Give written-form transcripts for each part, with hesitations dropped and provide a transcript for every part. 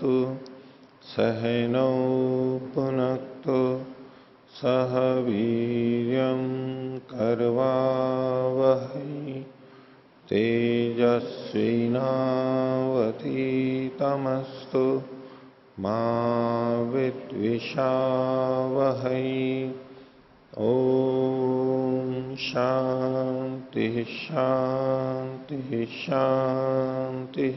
भवतु सहनौ भुनक्तु सह वीर्यं करवावहै तेजस्विनावधीतमस्तु मा विद्विषावहै। ओम शांति शांति शांति।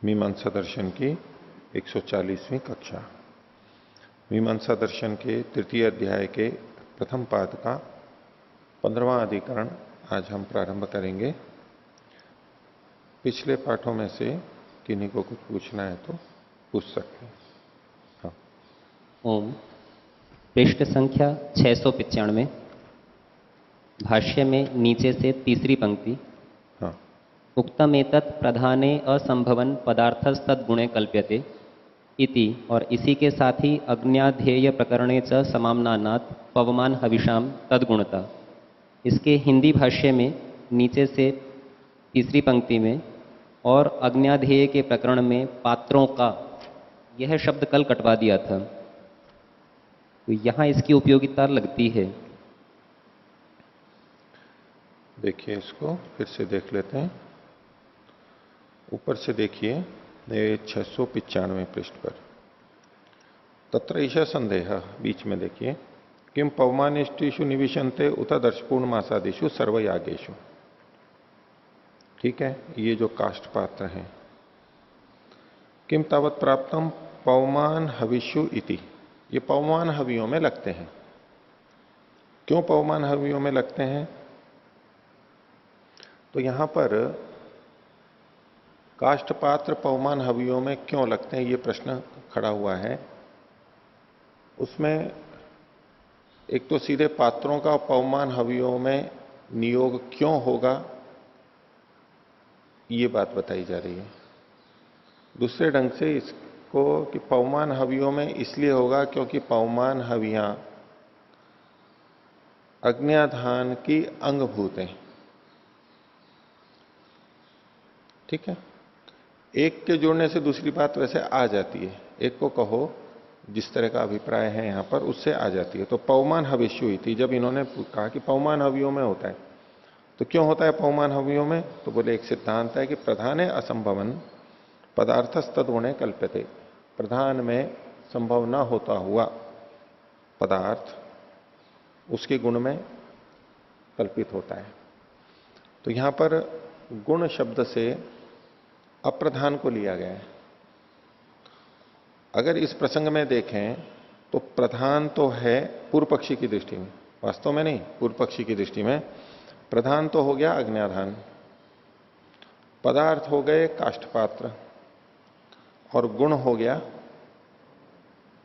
मीमांसा दर्शन की 140वीं कक्षा। मीमांसा दर्शन के तृतीय अध्याय के प्रथम पाद का 15वां अधिकरण आज हम प्रारंभ करेंगे। पिछले पाठों में से किन्हीं को कुछ पूछना है तो पूछ सकते हैं। हाँ। ओम। पृष्ठ संख्या 695 भाष्य में नीचे से तीसरी पंक्ति। हाँ। उक्तमेतत् प्रधाने असंभवन पदार्थस्तद्गुणे कल्प्यते इति, और इसी के साथ ही अज्ञाध्येय प्रकरणे च समाम्नानात् पवमान हविषाम तद्गुणता। इसके हिंदी भाष्य में नीचे से तीसरी पंक्ति में और अज्ञाध्येय के प्रकरण में पात्रों का, यह शब्द कल कटवा दिया था, तो यहां इसकी उपयोगिता लगती है। देखिए, इसको फिर से देख लेते हैं। ऊपर से देखिए 695 पृष्ठ पर तत्र ईशा संदेह, बीच में देखिए किम पवमानिष्टिषु निविशन्ते उत दर्शपूर्ण मासादिषु सर्वयागेषु। ठीक है, ये जो काष्ठ पात्र हैं, किम तावत प्राप्तम पवमान हविषु इति, ये पवमान हवियों में लगते हैं। क्यों पवमान हवियों में लगते हैं? तो यहां पर काष्ठ पात्र पवमान हवियों में क्यों लगते हैं, ये प्रश्न खड़ा हुआ है। उसमें एक तो सीधे पात्रों का पवमान हवियों में नियोग क्यों होगा, ये बात बताई जा रही है। दूसरे ढंग से इसको कि पवमान हवियों में इसलिए होगा क्योंकि पवमान हवियां अज्ञाधान की अंगभूत हैं। ठीक है, एक के जोड़ने से दूसरी बात वैसे आ जाती है। एक को कहो जिस तरह का अभिप्राय है यहां पर, उससे आ जाती है। तो पवमान हविष्यु हुई थी, जब इन्होंने कहा कि पवमान हवियों में होता है, तो क्यों होता है पवमान हवियों में? तो बोले एक सिद्धांत है कि प्रधाने असंभवन पदार्थस्तद्गुणे कल्प्यते। प्रधान में संभव न होता हुआ पदार्थ उसके गुण में कल्पित होता है। तो यहां पर गुण शब्द से अप्रधान को लिया गया है। अगर इस प्रसंग में देखें तो प्रधान तो है पूर्व पक्षी की दृष्टि में, वास्तव में नहीं, पूर्व पक्षी की दृष्टि में प्रधान तो हो गया अज्ञाधान, पदार्थ हो गए काष्ठपात्र, और गुण हो गया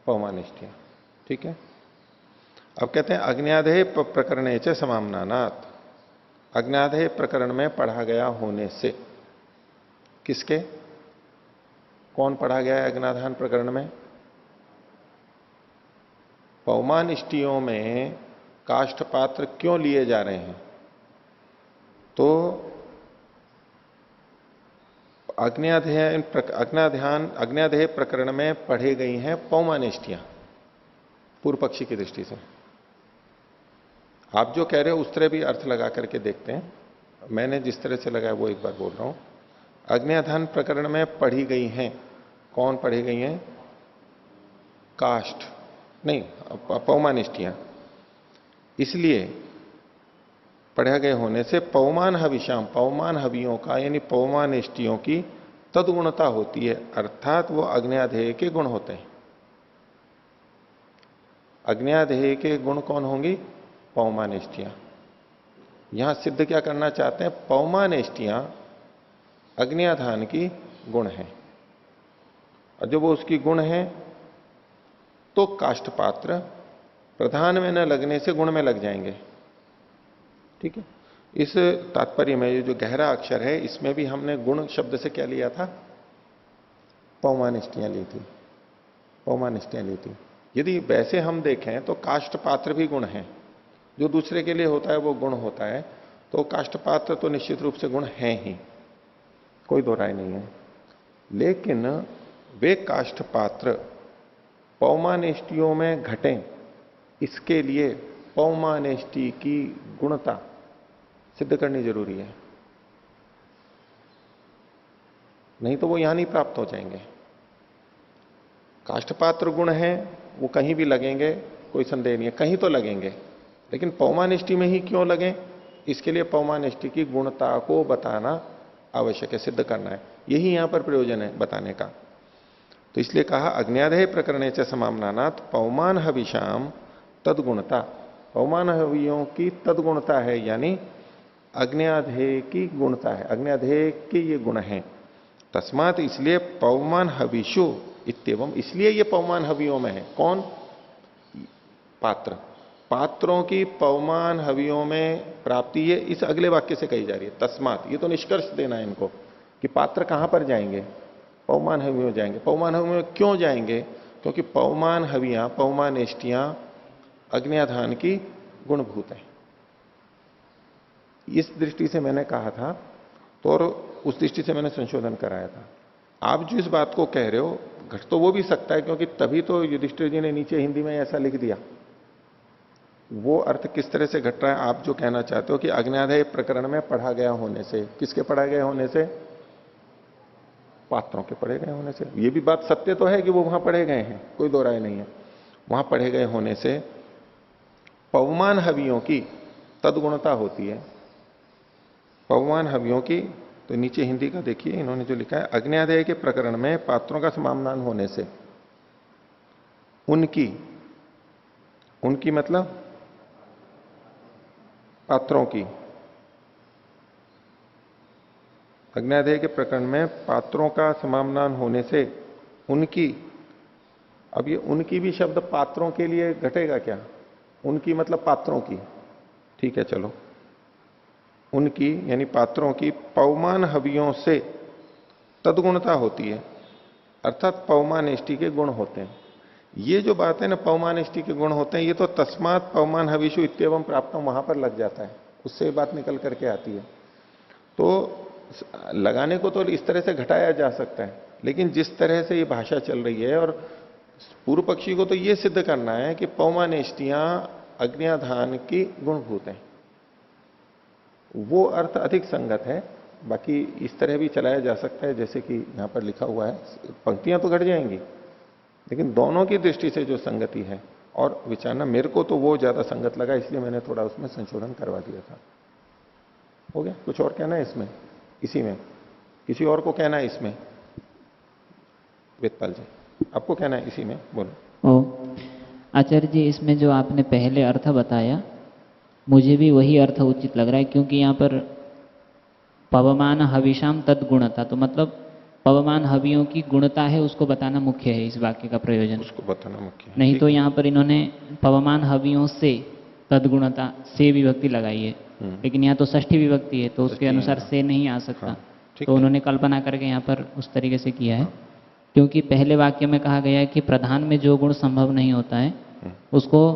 पवमानिष्ठिया। ठीक है, अब कहते हैं अज्ञाधेय प्रकरणे च समाम्नानात्। अज्ञाधेय प्रकरण में पढ़ा गया होने से, किसके, कौन पढ़ा गया है अज्ञाधान प्रकरण में? पवमानिष्टियों में काष्ठ पात्र क्यों लिए जा रहे हैं? तो अज्ञाध्येय प्रकरण में पढ़े गई हैं पवमानिष्टियां पूर्व पक्षी की दृष्टि से। आप जो कह रहे हो उस तरह भी अर्थ लगा करके देखते हैं। मैंने जिस तरह से लगाया वो एक बार बोल रहा हूं। अज्ञाधान प्रकरण में पढ़ी गई हैं, कौन पढ़ी गई हैं? काष्ठ नहीं, पवमानिष्टियां। इसलिए पढ़ा गए होने से पवमान हविषाम, पवमान हवियों का यानी पवमानिष्टियों की तदगुणता होती है, अर्थात वो अज्ञाधेय के गुण होते हैं। अज्ञाधेय के गुण कौन होंगी? पवमानिष्टियां। यहां सिद्ध क्या करना चाहते हैं? पवमानिष्टियां अज्ञाधान की गुण है, और जब वो उसकी गुण है तो काष्ठ पात्र प्रधान में न लगने से गुण में लग जाएंगे। ठीक है, इस तात्पर्य में ये जो गहरा अक्षर है, इसमें भी हमने गुण शब्द से क्या लिया था? पवमानिष्टियां ली थी, पवमानिष्टियां ली थी। यदि वैसे हम देखें तो काष्ठ पात्र भी गुण है, जो दूसरे के लिए होता है वो गुण होता है। तो काष्ठ पात्र तो निश्चित रूप से गुण है ही, कोई दो राय नहीं है। लेकिन वे काष्ठ पात्र पौमानेष्टियों में घटें, इसके लिए पौमानेष्टि की गुणता सिद्ध करनी जरूरी है, नहीं तो वो यहां नहीं प्राप्त हो जाएंगे। काष्ठपात्र गुण है, वो कहीं भी लगेंगे, कोई संदेह नहीं है, कहीं तो लगेंगे, लेकिन पौमानिष्टि में ही क्यों लगे, इसके लिए पौमानिष्टि की गुणता को बताना आवश्यक है, सिद्ध करना है। यही यहां पर प्रयोजन है बताने का। तो इसलिए कहा अग्न्यादेय प्रकरणे च समामनानात् पौमान हविषाम तदगुणता, पौमान हवियों की तदगुणता है, यानी अग्न्यादेय की गुणता है, अग्न्यादेय के ये गुण हैं। तस्मात इसलिए पौमान हविषु इत्येवम, इसलिए ये पौमान हवियों में है। कौन? पात्र, पात्रों की पौमान हवियों में प्राप्ति ये इस अगले वाक्य से कही जा रही है। तस्मात, ये तो निष्कर्ष देना है इनको कि पात्र कहां पर जाएंगे, पौमान हवियों जाएंगे। पौमान हवियों क्यों जाएंगे? क्योंकि पौमान हवियां, पौमानेष्टियां अग्न्याधान की गुणभूत है। इस दृष्टि से मैंने कहा था, तो और उस दृष्टि से मैंने संशोधन कराया था। आप जो इस बात को कह रहे हो, घट तो वो भी सकता है, क्योंकि तभी तो युधिष्ठिर जी ने नीचे हिंदी में ऐसा लिख दिया। वो अर्थ किस तरह से घट रहा है, आप जो कहना चाहते हो कि अग्न्यादेय प्रकरण में पढ़ा गया होने से, किसके पढ़ा गया होने से? पात्रों के पढ़े गए होने से। ये भी बात सत्य तो है कि वो वहां पढ़े गए हैं, कोई दो राय नहीं है। वहां पढ़े गए होने से पवमान हवियों की तदगुणता होती है। पवमान हवियों की, तो नीचे हिंदी का देखिए इन्होंने जो लिखा है, अग्न्यादेय के प्रकरण में पात्रों का समामनान होने से उनकी, उनकी मतलब पात्रों की, अग्न्यादेय के प्रकरण में पात्रों का समामनान होने से उनकी, अब ये उनकी भी शब्द पात्रों के लिए घटेगा क्या? उनकी मतलब पात्रों की, ठीक है चलो, उनकी यानी पात्रों की पौमान हवियों से तदगुणता होती है, अर्थात पौमानेष्टि के गुण होते हैं। ये जो बात है ना, पौमानेष्टि के गुण होते हैं, ये तो तस्मात पौमान हविषु इत्येवम प्राप्तम वहां पर लग जाता है, उससे बात निकल करके आती है। तो लगाने को तो इस तरह से घटाया जा सकता है, लेकिन जिस तरह से ये भाषा चल रही है, और पूर्व पक्षी को तो ये सिद्ध करना है कि पौमानेष्टियां अग्न्याधान की गुणभूत हैं, वो अर्थ अधिक संगत है। बाकी इस तरह भी चलाया जा सकता है, जैसे कि यहां पर लिखा हुआ है, पंक्तियां तो घट जाएंगी, लेकिन दोनों की दृष्टि से जो संगति है और विचारना, मेरे को तो वो ज्यादा संगत लगा, इसलिए मैंने थोड़ा उसमें संशोधन करवा दिया था। हो गया? कुछ और कहना है इसमें, इसी में किसी और को कहना है इसमें? वेदपाल जी आपको कहना है इसी में, बोलो। ओ आचार्य जी, इसमें जो आपने पहले अर्थ बताया, मुझे भी वही अर्थ उचित लग रहा है, क्योंकि यहाँ पर पवमान हविषाम तद गुणता, तो मतलब पवमान हवियों की गुणता है, उसको बताना मुख्य है इस वाक्य का प्रयोजन, उसको बताना मुख्य है। नहीं तो यहाँ पर इन्होंने पवमान हवियों से तदगुणता से विभक्ति लगाई है, लेकिन यहाँ तो षष्ठी विभक्ति है, तो उसके अनुसार से नहीं आ सकता। हाँ, तो उन्होंने कल्पना करके यहाँ पर उस तरीके से किया है, क्योंकि पहले वाक्य में कहा गया है कि प्रधान में जो गुण संभव नहीं होता है उसको,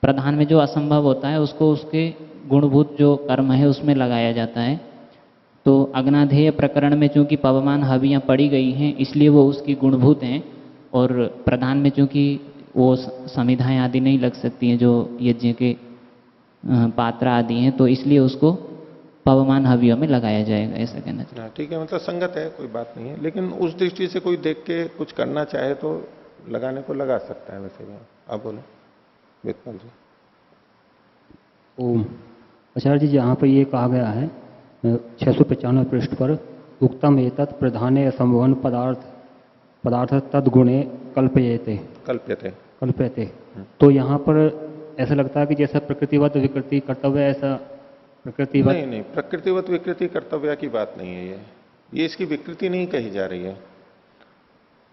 प्रधान में जो असंभव होता है उसको उसके गुणभूत जो कर्म है उसमें लगाया जाता है। तो अग्नाधेय प्रकरण में चूंकि पवमान हवियां पड़ी गई हैं, इसलिए वो उसकी गुणभूत हैं, और प्रधान में चूंकि वो समिधाएं आदि नहीं लग सकती हैं जो यज्ञ के पात्र आदि हैं, तो इसलिए उसको पवमान हवियों में लगाया जाएगा, ऐसा कहना चाहिए। ठीक है, मतलब संगत है, कोई बात नहीं है, लेकिन उस दृष्टि से कोई देख के कुछ करना चाहे तो लगाने को लगा सकता है। वैसे भी आप बोलो वेदपाल जी। ओम। आचार्य जी, जहाँ पर ये कहा गया है 695 पृष्ठ पर, उक्तम एतत् प्रधाने असंभवन पदार्थ पदार्थ तद्गुणे कल्पयते कल्प्यते कल्प्यते, तो यहाँ पर ऐसा लगता है कि जैसा प्रकृतिवत विकृति कर्तव्य, ऐसा प्रकृतिवत नहीं, नहीं, प्रकृतिवत विकृति कर्तव्य की बात नहीं है। ये इसकी विकृति नहीं कही जा रही है।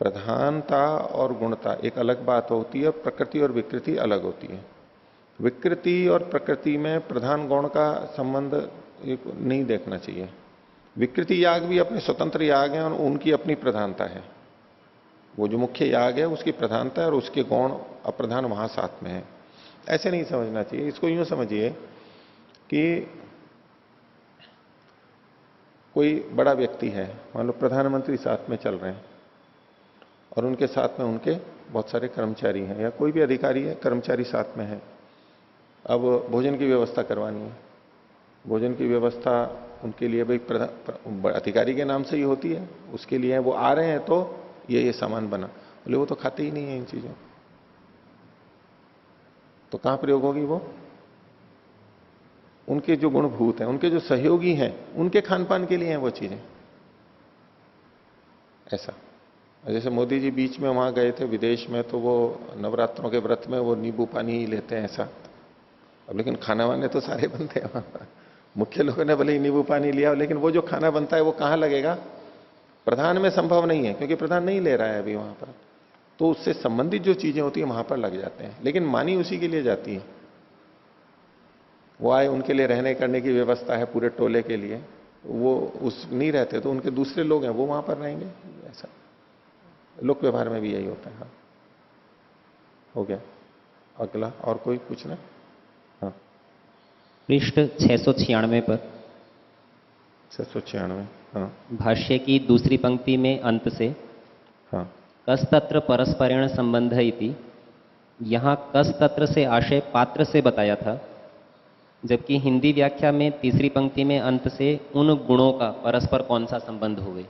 प्रधानता और गुणता एक अलग बात होती है, प्रकृति और विकृति अलग होती है। विकृति और प्रकृति में प्रधान गुण का संबंध नहीं देखना चाहिए। विकृति याग भी अपने स्वतंत्र याग हैं और उनकी अपनी प्रधानता है। वो जो मुख्य याग है उसकी प्रधानता है और उसके गौण अप्रधान वहां साथ में है। ऐसे नहीं समझना चाहिए इसको। यूं समझिए कि कोई बड़ा व्यक्ति है, मान लो प्रधानमंत्री साथ में चल रहे हैं और उनके साथ में उनके बहुत सारे कर्मचारी हैं, या कोई भी अधिकारी है, कर्मचारी साथ में है। अब भोजन की व्यवस्था करवानी है। भोजन की व्यवस्था उनके लिए भाई अधिकारी के नाम से ही होती है, उसके लिए वो आ रहे हैं तो ये सामान बना, बोले वो तो खाते ही नहीं है इन चीजों, तो कहां प्रयोग होगी वो? उनके जो गुणभूत हैं, उनके जो सहयोगी हैं, उनके खान पान के लिए हैं वो चीजें। ऐसा जैसे मोदी जी बीच में वहां गए थे विदेश में, तो वो नवरात्रों के व्रत में वो नींबू पानी ही लेते हैं ऐसा। अब लेकिन खाना वाने तो सारे बनते हैं वहां पर, मुख्य लोगों ने भले ही नींबू पानी लिया, लेकिन वो जो खाना बनता है वो कहां लगेगा? प्रधान में संभव नहीं है, क्योंकि प्रधान नहीं ले रहा है अभी वहां पर, तो उससे संबंधित जो चीजें होती है वहां पर लग जाते हैं। लेकिन मानी उसी के लिए जाती है, वो आए, उनके लिए रहने करने की व्यवस्था है पूरे टोले के लिए, वो उस नहीं रहते तो उनके दूसरे लोग हैं वो वहां पर रहेंगे। ऐसा लोक व्यवहार में भी यही होता है। हाँ, हो गया। अगला और कोई पूछना? हाँ, पृष्ठ 696 पर 696। हाँ भाष्य की दूसरी पंक्ति में अंत से हाँ कस्तत्र परस्परेण संबंध इति, यहाँ कस्तत्र से आशय पात्र से बताया था, जबकि हिंदी व्याख्या में तीसरी पंक्ति में अंत से उन गुणों का परस्पर कौन सा संबंध हुए?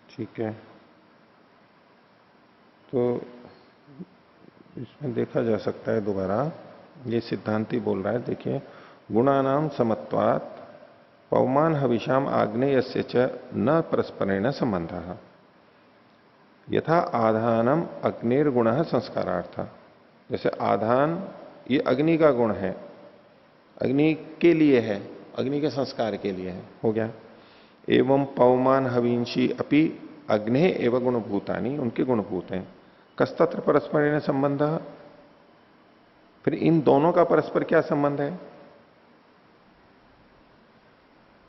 ठीक है, तो इसमें देखा जा सकता है दोबारा, ये सिद्धांति बोल रहा है, देखिए, गुणानाम समत्वात् पौमान हविषाम आग्नेयस्य च न परस्परेण संबंधः यथा आधानम अग्निर्गुण संस्कारार्थ। जैसे आधान ये अग्नि का गुण है, अग्नि के लिए है, अग्नि के संस्कार के लिए है, हो गया। एवं पौमान हविंशी अपि अग्नि एवं गुणभूतानी, उनके गुणभूत हैं। कस्तत्र परस्परेण संबंध, फिर इन दोनों का परस्पर क्या संबंध है?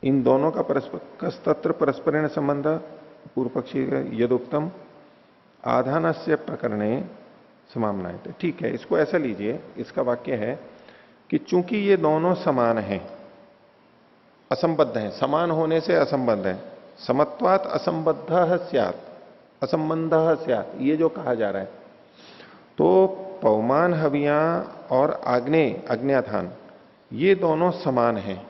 इन दोनों का परस्पर, कस्तत्र परस्परेण संबंध, पूर्व पक्षी यदुक्तम आधानस्य प्रकरणे समामनायते। ठीक है, इसको ऐसा लीजिए, इसका वाक्य है कि चूंकि ये दोनों समान हैं, असंबद्ध हैं, समान होने से असंबद्ध है, समत्वात असंबद्ध स्यात्, असंबंध स्यात्, ये जो कहा जा रहा है, तो पौमान हवियां और आग्नेय अग्न्याधान ये दोनों समान हैं।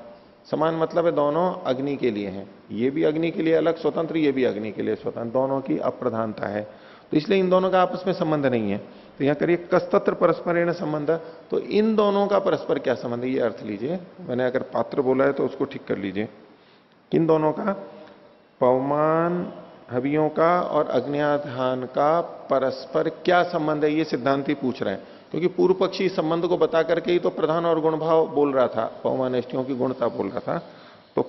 समान मतलब है दोनों अग्नि के लिए हैं, ये भी अग्नि के लिए अलग स्वतंत्र, ये भी अग्नि के लिए स्वतंत्र, दोनों की अप्रधानता है, तो इसलिए इन दोनों का आपस में संबंध नहीं है। तो यहां करिए कस्तत्र परस्परेण संबंध, तो इन दोनों का परस्पर क्या संबंध है, ये अर्थ लीजिए। मैंने अगर पात्र बोला है तो उसको ठीक कर लीजिए। किन दोनों का? पौमान हवियों का और अग्न्याधान का परस्पर क्या संबंध है, ये सिद्धांति पूछ रहे हैं। क्योंकि पूर्व पक्षी संबंध को बता करके ही तो प्रधान और गुण भाव बोल रहा था, पौमानेष्टियों की गुणता बोल रहा था, तो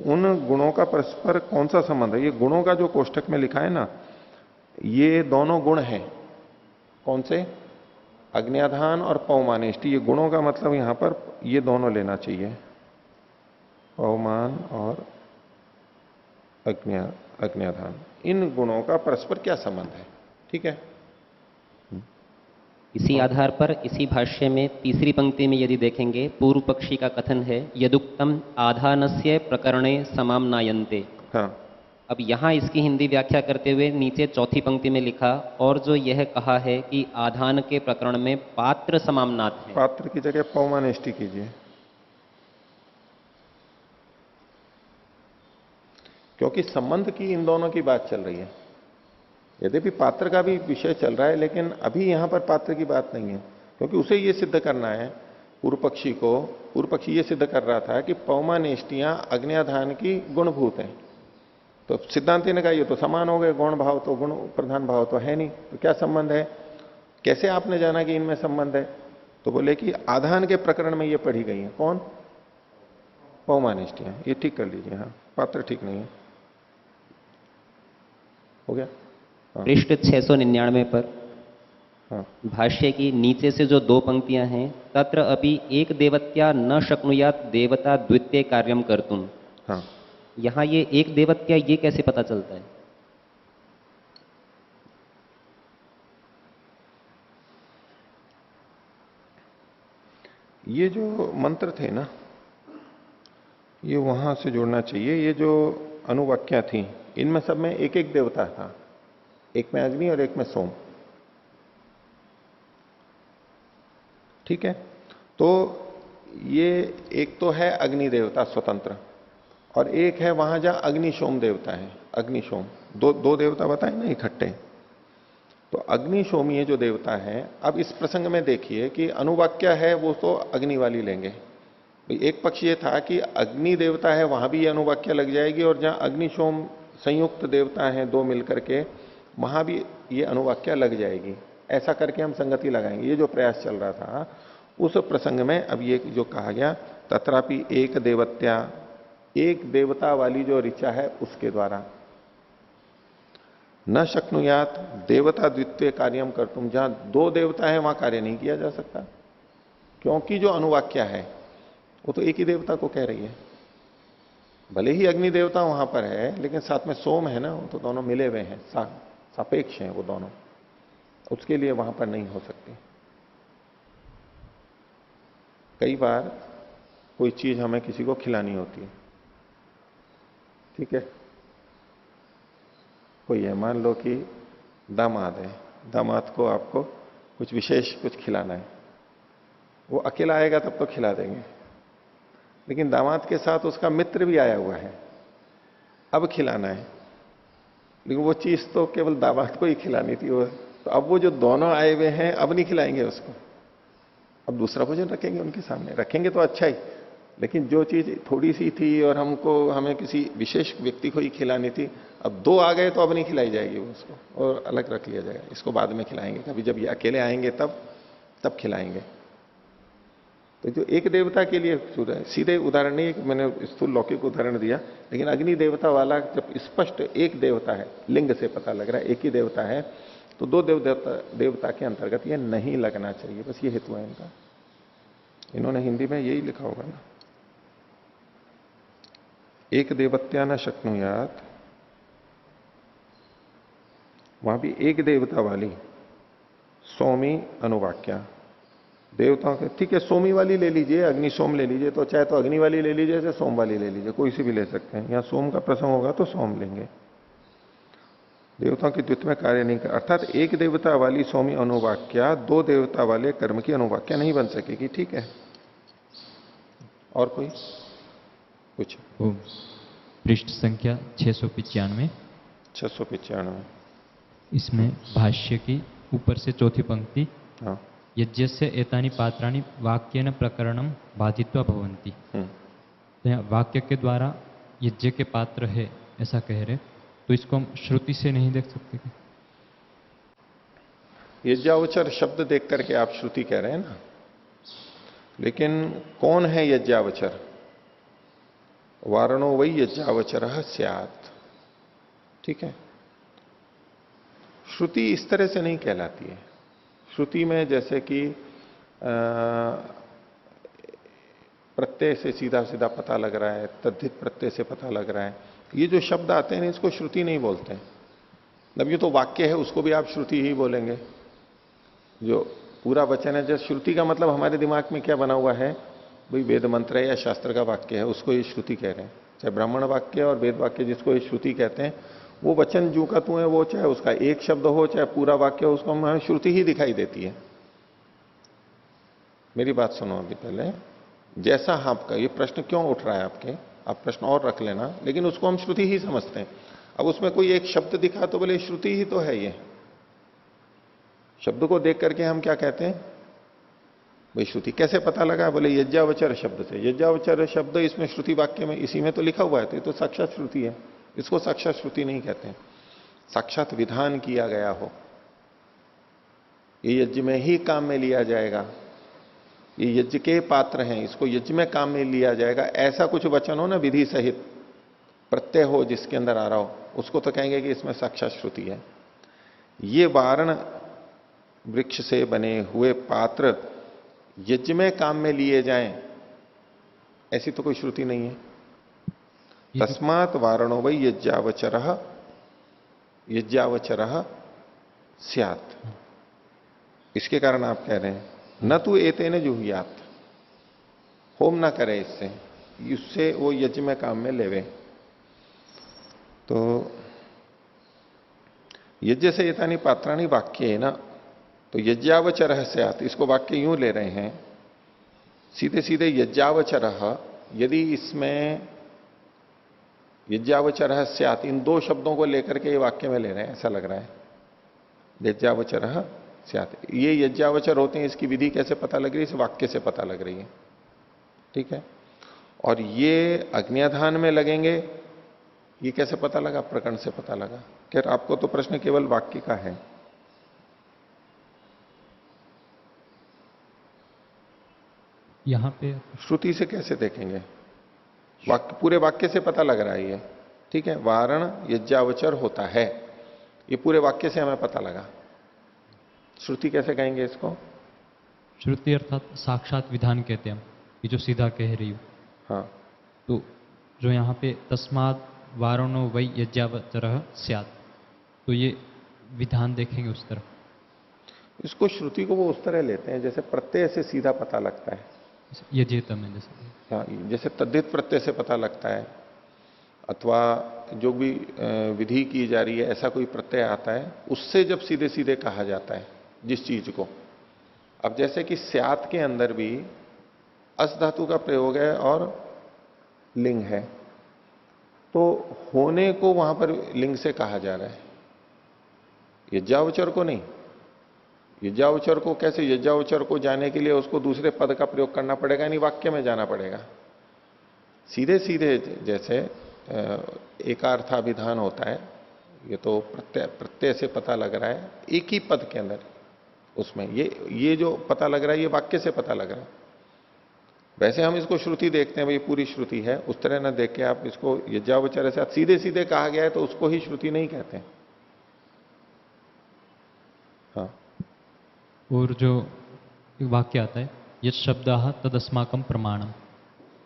उन गुणों का परस्पर कौन सा संबंध है? ये गुणों का जो कोष्टक में लिखा है ना, ये दोनों गुण हैं। कौन से? अग्न्याधान और पौमानेष्टि, ये गुणों का मतलब यहां पर ये दोनों लेना चाहिए, पौमान और अग्न्याधान। इन गुणों का परस्पर क्या संबंध है? ठीक है, इसी आधार पर इसी भाष्य में तीसरी पंक्ति में यदि देखेंगे, पूर्व पक्षी का कथन है यदुक्तम आधानस्य प्रकरणे समामनायन्ते। हाँ, अब यहाँ इसकी हिंदी व्याख्या करते हुए नीचे चौथी पंक्ति में लिखा, और जो यह कहा है कि आधान के प्रकरण में पात्र समामनात है। पात्र की जगह पौमानेष्टि कीजिए, क्योंकि संबंध की इन दोनों की बात चल रही है। यद्यपि पात्र का भी विषय चल रहा है, लेकिन अभी यहां पर पात्र की बात नहीं है, क्योंकि उसे यह सिद्ध करना है पूर्व पक्षी को। पूर्व पक्षी यह सिद्ध कर रहा था कि पौमानेष्टियां अग्न्याधान की गुणभूत हैं, तो सिद्धांति ने कहा ये तो समान हो गए, गुण भाव तो गुण प्रधान भाव तो है नहीं, तो क्या संबंध है? कैसे आपने जाना कि इनमें संबंध है? तो बोले कि आधान के प्रकरण में ये पढ़ी गई है। कौन? पौमानेष्टियां, ये ठीक कर लीजिए। हाँ, पात्र ठीक नहीं है, हो गया। हाँ, पृष्ठ 699 पर हाँ, भाष्य की नीचे से जो दो पंक्तियां हैं, तत्र अपि एक देवत्या न शक्नुयात देवता द्वितीय कार्यम कर्तुम, हाँ, यहाँ ये एक देवत्या ये कैसे पता चलता है? ये जो मंत्र थे ना, ये वहां से जोड़ना चाहिए। ये जो अनुवाक्या थी, इनमें सब में एक एक देवता था, एक में अग्नि और एक में सोम। ठीक है, तो ये एक तो है अग्नि देवता स्वतंत्र, और एक है वहां जहां अग्नि सोम देवता है। अग्नि सोम दो देवता बताए ना इकट्ठे। तो अग्नि सोमीय जो देवता है, अब इस प्रसंग में देखिए कि अनुवाक्या है वो तो अग्नि वाली लेंगे। एक पक्ष ये था कि अग्नि देवता है वहां भी ये अनुवाक्या लग जाएगी, और जहां अग्नि सोम संयुक्त देवता है दो मिलकर के, वहां भी ये अनुवाक्या लग जाएगी। ऐसा करके हम संगति लगाएंगे। ये जो प्रयास चल रहा था उस प्रसंग में अब ये जो कहा गया, तत्रापि एक देवत्या, एक देवता वाली जो ऋचा है उसके द्वारा, न शक्नुयात देवता द्वितीय कार्यम कर तुम, जहां दो देवता है वहां कार्य नहीं किया जा सकता, क्योंकि जो अनुवाक्या है वो तो एक ही देवता को कह रही है। भले ही अग्नि देवता वहां पर है, लेकिन साथ में सोम है ना, वो तो दोनों मिले हुए हैं, सापेक्ष हैं वो दोनों, उसके लिए वहां पर नहीं हो सकती। कई बार कोई चीज हमें किसी को खिलानी होती है, ठीक है, कोई है, मान लो कि दामाद है, दामाद को आपको कुछ विशेष कुछ खिलाना है, वो अकेला आएगा तब तो खिला देंगे, लेकिन दामाद के साथ उसका मित्र भी आया हुआ है, अब खिलाना है, लेकिन वो चीज तो केवल दामाद को ही खिलानी थी वो, तो अब वो जो दोनों आए हुए हैं अब नहीं खिलाएंगे उसको, अब दूसरा भोजन रखेंगे उनके सामने, रखेंगे तो अच्छा ही, लेकिन जो चीज थोड़ी सी थी और हमें किसी विशेष व्यक्ति को ही खिलानी थी, अब दो आ गए तो अब नहीं खिलाई जाएगी वो उसको, और अलग रख लिया जाएगा, इसको बाद में खिलाएंगे, कभी जब ये अकेले आएंगे तब खिलाएंगे। तो जो एक देवता के लिए सीधे उदाहरण नहीं, मैंने स्थूल लौकिक उदाहरण दिया, लेकिन अग्नि देवता वाला जब स्पष्ट एक देवता है, लिंग से पता लग रहा है एक ही देवता है, तो दो देवता के अंतर्गत ये नहीं लगना चाहिए। बस ये हेतु है इनका। इन्होंने हिंदी में यही लिखा होगा ना, एक देवत्या न शक्नुयात, वहां भी एक देवता वाली सोमी अनुवाक्या, देवताओं के, ठीक है, सोमी वाली ले लीजिए, अग्नि सोम ले लीजिए, तो चाहे तो अग्नि वाली ले लीजिए, चाहे सोम वाली ले लीजिए, कोई सी भी ले सकते हैं। यहां सोम का प्रसंग होगा तो सोम लेंगे। देवताओं की द्वित्व में कार्य नहीं कर, अर्थात एक देवता वाली सोमी अनुवाक्या दो देवता वाले कर्म की अनुवाक्या नहीं बन सकेगी। ठीक है, और कोई कुछ? पृष्ठ संख्या 695। 695। इसमें भाष्य की ऊपर से चौथी पंक्ति, हाँ, यज्ञस्य एतानि पात्राणि वाक्येन प्रकरणम बाधित्वा भवन्ति। तो यहाँ वाक्य के द्वारा यज्ञ के पात्र है ऐसा कह रहे, तो इसको हम श्रुति से नहीं देख सकते क्या? यज्ञावचर शब्द देख करके आप श्रुति कह रहे हैं ना, लेकिन कौन है यज्ञावचर? वारणो वही यज्ञावचर स्यात्। ठीक है, श्रुति इस तरह से नहीं कहलाती है। श्रुति में जैसे कि प्रत्यय से सीधा सीधा पता लग रहा है, तद्धित प्रत्यय से पता लग रहा है, ये जो शब्द आते हैं इसको श्रुति नहीं बोलते हैं। मतलब ये तो वाक्य है, उसको भी आप श्रुति ही बोलेंगे। जो पूरा वचन है, जैसे श्रुति का मतलब हमारे दिमाग में क्या बना हुआ है, भाई वेद मंत्र है या शास्त्र का वाक्य है, उसको ये श्रुति कह रहे हैं। चाहे ब्राह्मण वाक्य और वेद वाक्य जिसको ये श्रुति कहते हैं, वो वचन जू का तू है, वो चाहे उसका एक शब्द हो चाहे पूरा वाक्य हो, उसको हमें श्रुति ही दिखाई देती है। मेरी बात सुनो अभी पहले, जैसा आपका ये प्रश्न क्यों उठ रहा है आपके, आप प्रश्न और रख लेना, लेकिन उसको हम श्रुति ही समझते हैं। अब उसमें कोई एक शब्द दिखा तो बोले श्रुति ही तो है। ये शब्द को देख करके हम क्या कहते हैं, भाई श्रुति कैसे पता लगा, बोले यज्ञावचर शब्द से। यज्ञावचर शब्द इसमें श्रुति वाक्य में इसी में तो लिखा हुआ है, तो ये तो साक्षात श्रुति है। इसको साक्षात श्रुति नहीं कहते हैं। साक्षात विधान किया गया हो, ये यज्ञ में ही काम में लिया जाएगा, ये यज्ञ के पात्र हैं, इसको यज्ञ में काम में लिया जाएगा, ऐसा कुछ वचन हो ना, विधि सहित प्रत्यय हो जिसके अंदर आ रहा हो, उसको तो कहेंगे कि इसमें साक्षात श्रुति है। ये वारण वृक्ष से बने हुए पात्र यज्ञ में काम में लिए जाएं, ऐसी तो कोई श्रुति नहीं है। तस्मात् वारणो वै यज्ञावचरः स्यात्। इसके कारण आप कह रहे हैं न तू एतेन जुहुयात, होम ना करे इससे, उससे वो यज्ञ में काम में लेवे। तो यज्ञ से एतानी पात्राणी वाक्य है ना, तो यज्ञावचर से आते, इसको वाक्य यूं ले रहे हैं सीधे सीधे यज्ञावचर, यदि इसमें यज्ञावचर स्यात्, इन दो शब्दों को लेकर के ये वाक्य में ले रहे हैं, ऐसा लग रहा है। यज्ञावचर स्यात्, ये यज्ञावचर होते हैं, इसकी विधि कैसे पता लग रही है? इस वाक्य से पता लग रही है, ठीक है। और ये अग्न्याधान में लगेंगे, ये कैसे पता लगा? प्रकरण से पता लगा। खैर आपको तो प्रश्न केवल वाक्य का है। यहाँ पे श्रुति से कैसे देखेंगे? वाक्य, पूरे वाक्य से पता लग रहा है ये, ठीक है। वारण यज्ञावचर होता है, ये पूरे वाक्य से हमें पता लगा। श्रुति कैसे कहेंगे इसको? श्रुति अर्थात साक्षात विधान कहते हैं हम, ये जो सीधा कह रही हूँ। हाँ, तो जो यहाँ पे तस्मात् वारणो वै यज्ञावचरः स्यात्, तो ये विधान देखेंगे उस तरफ। इसको श्रुति को वो उस तरह लेते हैं जैसे प्रत्यय से सीधा पता लगता है। यजेतम है जैसे। हाँ, जैसे तद्धित प्रत्यय से पता लगता है, अथवा जो भी विधि की जा रही है ऐसा कोई प्रत्यय आता है, उससे जब सीधे सीधे कहा जाता है जिस चीज को। अब जैसे कि स्यात् के अंदर भी अस धातु का प्रयोग है और लिंग है, तो होने को वहां पर लिंग से कहा जा रहा है, यज्ञावचर को नहीं। यज्ञावचर को कैसे? यज्ञावचर को जाने के लिए उसको दूसरे पद का प्रयोग करना पड़ेगा, यानी वाक्य में जाना पड़ेगा। सीधे सीधे जैसे एकार्थाभिधान होता है, ये तो प्रत्यय से पता लग रहा है एक ही पद के अंदर, उसमें ये जो पता लग रहा है ये वाक्य से पता लग रहा है। वैसे हम इसको श्रुति देखते हैं, भाई पूरी श्रुति है, उस तरह ना देख के आप इसको यज्ञावचर से सीधे सीधे कहा गया है तो उसको ही श्रुति नहीं कहते हैं। हाँ, और जो वाक्य आता है यत् शब्दाः तदस्माकं प्रमाणम,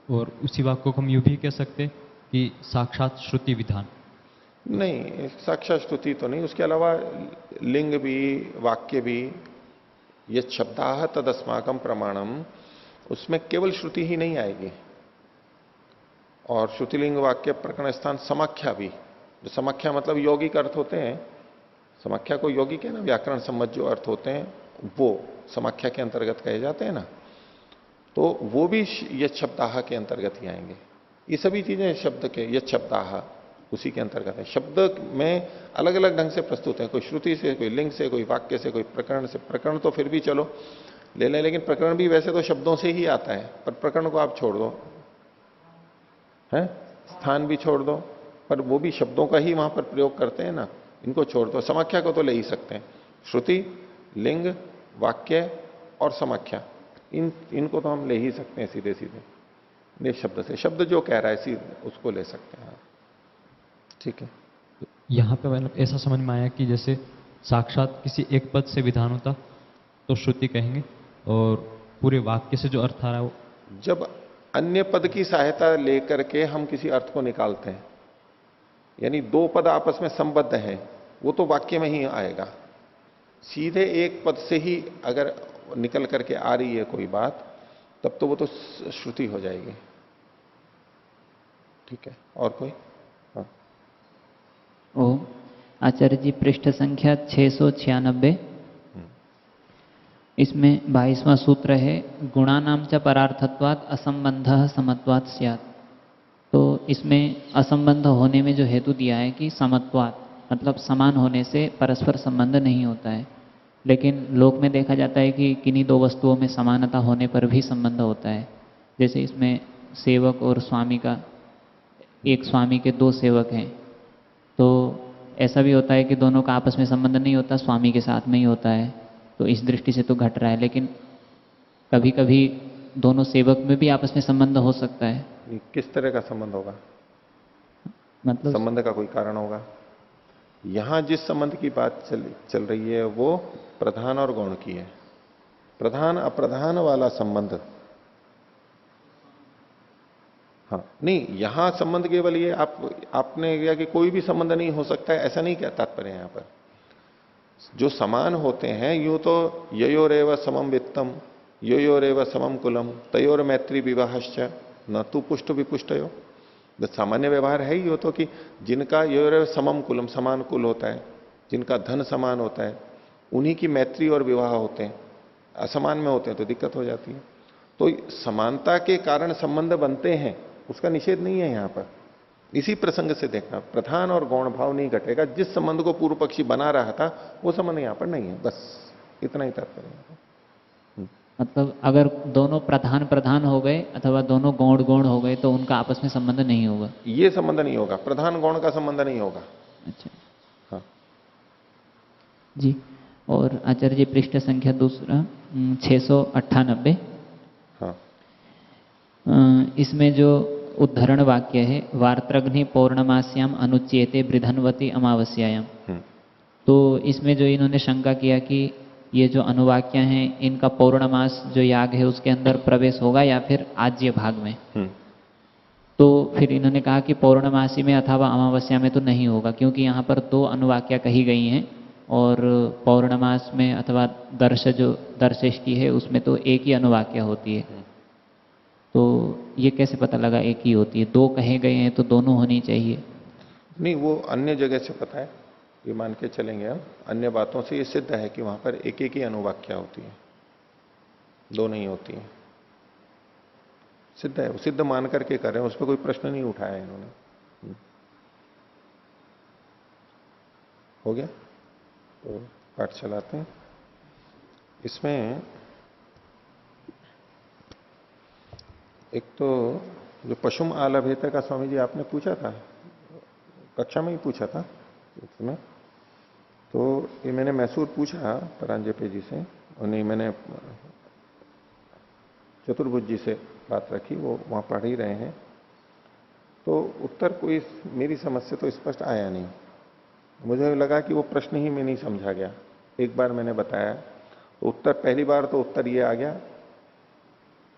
और उसी वाक्य को हम यूं भी कह सकते कि साक्षात श्रुति विधान। नहीं, साक्षात श्रुति तो नहीं, उसके अलावा लिंग भी वाक्य भी, यत् शब्दाः तदस्माकं प्रमाणम, उसमें केवल श्रुति ही नहीं आएगी। और श्रुतिलिंग वाक्य प्रकरण स्थान समाख्या भी, जो समाख्या मतलब यौगिक अर्थ होते हैं, समाख्या को यौगिक है ना, व्याकरण सम्मत जो अर्थ होते हैं वो समाख्या के अंतर्गत कहे जाते हैं ना, तो वो भी यत् शब्दाः के अंतर्गत ही आएंगे। ये सभी चीजें शब्द के यत् शब्दाः उसी के अंतर्गत है। शब्द में अलग अलग ढंग से प्रस्तुत है, कोई श्रुति से, कोई लिंग से, कोई वाक्य से, कोई प्रकरण से। प्रकरण तो फिर भी चलो ले लें, लेकिन प्रकरण भी वैसे तो शब्दों से ही आता है, पर प्रकरण को आप छोड़ दो, है स्थान भी छोड़ दो, पर वो भी शब्दों का ही वहां पर प्रयोग करते हैं ना, इनको छोड़ दो। समाख्या को तो ले ही सकते हैं, श्रुति, लिंग, वाक्य और समाख्या, इनको तो हम ले ही सकते हैं सीधे सीधे निज शब्द से। शब्द जो कह रहा है सीधे उसको ले सकते हैं, ठीक है। यहाँ पे मतलब ऐसा समझ में आया कि जैसे साक्षात किसी एक पद से विधान होता तो श्रुति कहेंगे, और पूरे वाक्य से जो अर्थ आ रहा है वो, जब अन्य पद की सहायता लेकर के हम किसी अर्थ को निकालते हैं, यानी दो पद आपस में संबद्ध हैं, वो तो वाक्य में ही आएगा। सीधे एक पद से ही अगर निकल करके आ रही है कोई बात, तब तो वो तो श्रुति हो जाएगी, ठीक है। और कोई? हाँ, ओम। आचार्य जी, पृष्ठ संख्या 696, इसमें 22वां सूत्र है, गुणानाम च परार्थत्वात् असंबंधः समत्वात् स्यात्। तो इसमें असंबंध होने में जो हेतु दिया है कि समत्वात्, मतलब समान होने से परस्पर संबंध नहीं होता है, लेकिन लोक में देखा जाता है कि किन्हीं दो वस्तुओं में समानता होने पर भी संबंध होता है। जैसे इसमें सेवक और स्वामी का, एक स्वामी के दो सेवक हैं, तो ऐसा भी होता है कि दोनों का आपस में संबंध नहीं होता, स्वामी के साथ में ही होता है, तो इस दृष्टि से तो घट रहा है। लेकिन कभी कभी दोनों सेवक में भी आपस में संबंध हो सकता है। ये किस तरह का संबंध होगा? मतलब संबंध का कोई कारण होगा? यहां जिस संबंध की बात चल रही है वो प्रधान और गौण की है। प्रधान अप्रधान वाला संबंध, हाँ नहीं, यहां संबंध केवल ये आपने किया कि कोई भी संबंध नहीं हो सकता है, ऐसा नहीं क्या तात्पर्य यहां पर। जो समान होते हैं यूं तो ययोरेव समम वित्तम, योरेव समम कुलम तयोर मैत्री विवाहश्च न तू पुष्ट विपुष्टयो। बस सामान्य व्यवहार है ही हो तो कि जिनका योरेव समम कुलम समान कुल होता है, जिनका धन समान होता है, उन्हीं की मैत्री और विवाह होते हैं। असमान में होते हैं तो दिक्कत हो जाती है। तो समानता के कारण संबंध बनते हैं, उसका निषेध नहीं है यहां पर। इसी प्रसंग से देखना, प्रधान और गौण भाव नहीं घटेगा। जिस संबंध को पूर्व पक्षी बना रहा था वो संबंध यहां पर नहीं है, बस इतना ही तात्पर्य है। मतलब अगर दोनों प्रधान प्रधान हो गए अथवा दोनों गौण गौण हो गए तो उनका आपस में संबंध नहीं होगा। ये संबंध नहीं होगा, प्रधान गौण का संबंध नहीं होगा। अच्छा हाँ जी। और आचार्य जी पृष्ठ संख्या दूसरा 698। हाँ इसमें जो उद्धरण वाक्य है, वार्त्रघ्नि पौर्णमास्याम अनुच्येते बृधनवती अमावस्यायाम, तो इसमें जो इन्होंने शंका किया कि ये जो अनुवाक्य हैं इनका पौर्णमास जो याग है उसके अंदर प्रवेश होगा या फिर आज्य भाग में। तो फिर इन्होंने कहा कि पौर्णमासी में अथवा अमावस्या में तो नहीं होगा, क्योंकि यहाँ पर दो अनुवाक्या कही गई हैं और पौर्णमास में अथवा दर्शेष्टि है उसमें तो एक ही अनुवाक्या होती है। तो ये कैसे पता लगा एक ही होती है? दो कहे गए हैं तो दोनों होनी चाहिए। नहीं, वो अन्य जगह से पता है, ये मान के चलेंगे हम। अन्य बातों से ये सिद्ध है कि वहां पर एक एक ही अनुवाक्या होती है, दो नहीं होती है। सिद्ध है, वो सिद्ध मान करके कर रहे हैं, उस पर कोई प्रश्न नहीं उठाया इन्होंने। हो गया, तो पाठ चलाते हैं। इसमें एक तो जो पशुम आलभेत का स्वामी जी आपने पूछा था, कक्षा में ही पूछा था इसमें, तो ये मैंने मैसूर पूछा परांजपे जी से, और नहीं मैंने चतुर्भुज जी से बात रखी, वो वहां पढ़ ही रहे हैं। तो उत्तर कोई मेरी समझ से तो स्पष्ट आया नहीं। मुझे लगा कि वो प्रश्न ही में नहीं समझा गया। एक बार मैंने बताया तो उत्तर, पहली बार तो उत्तर ये आ गया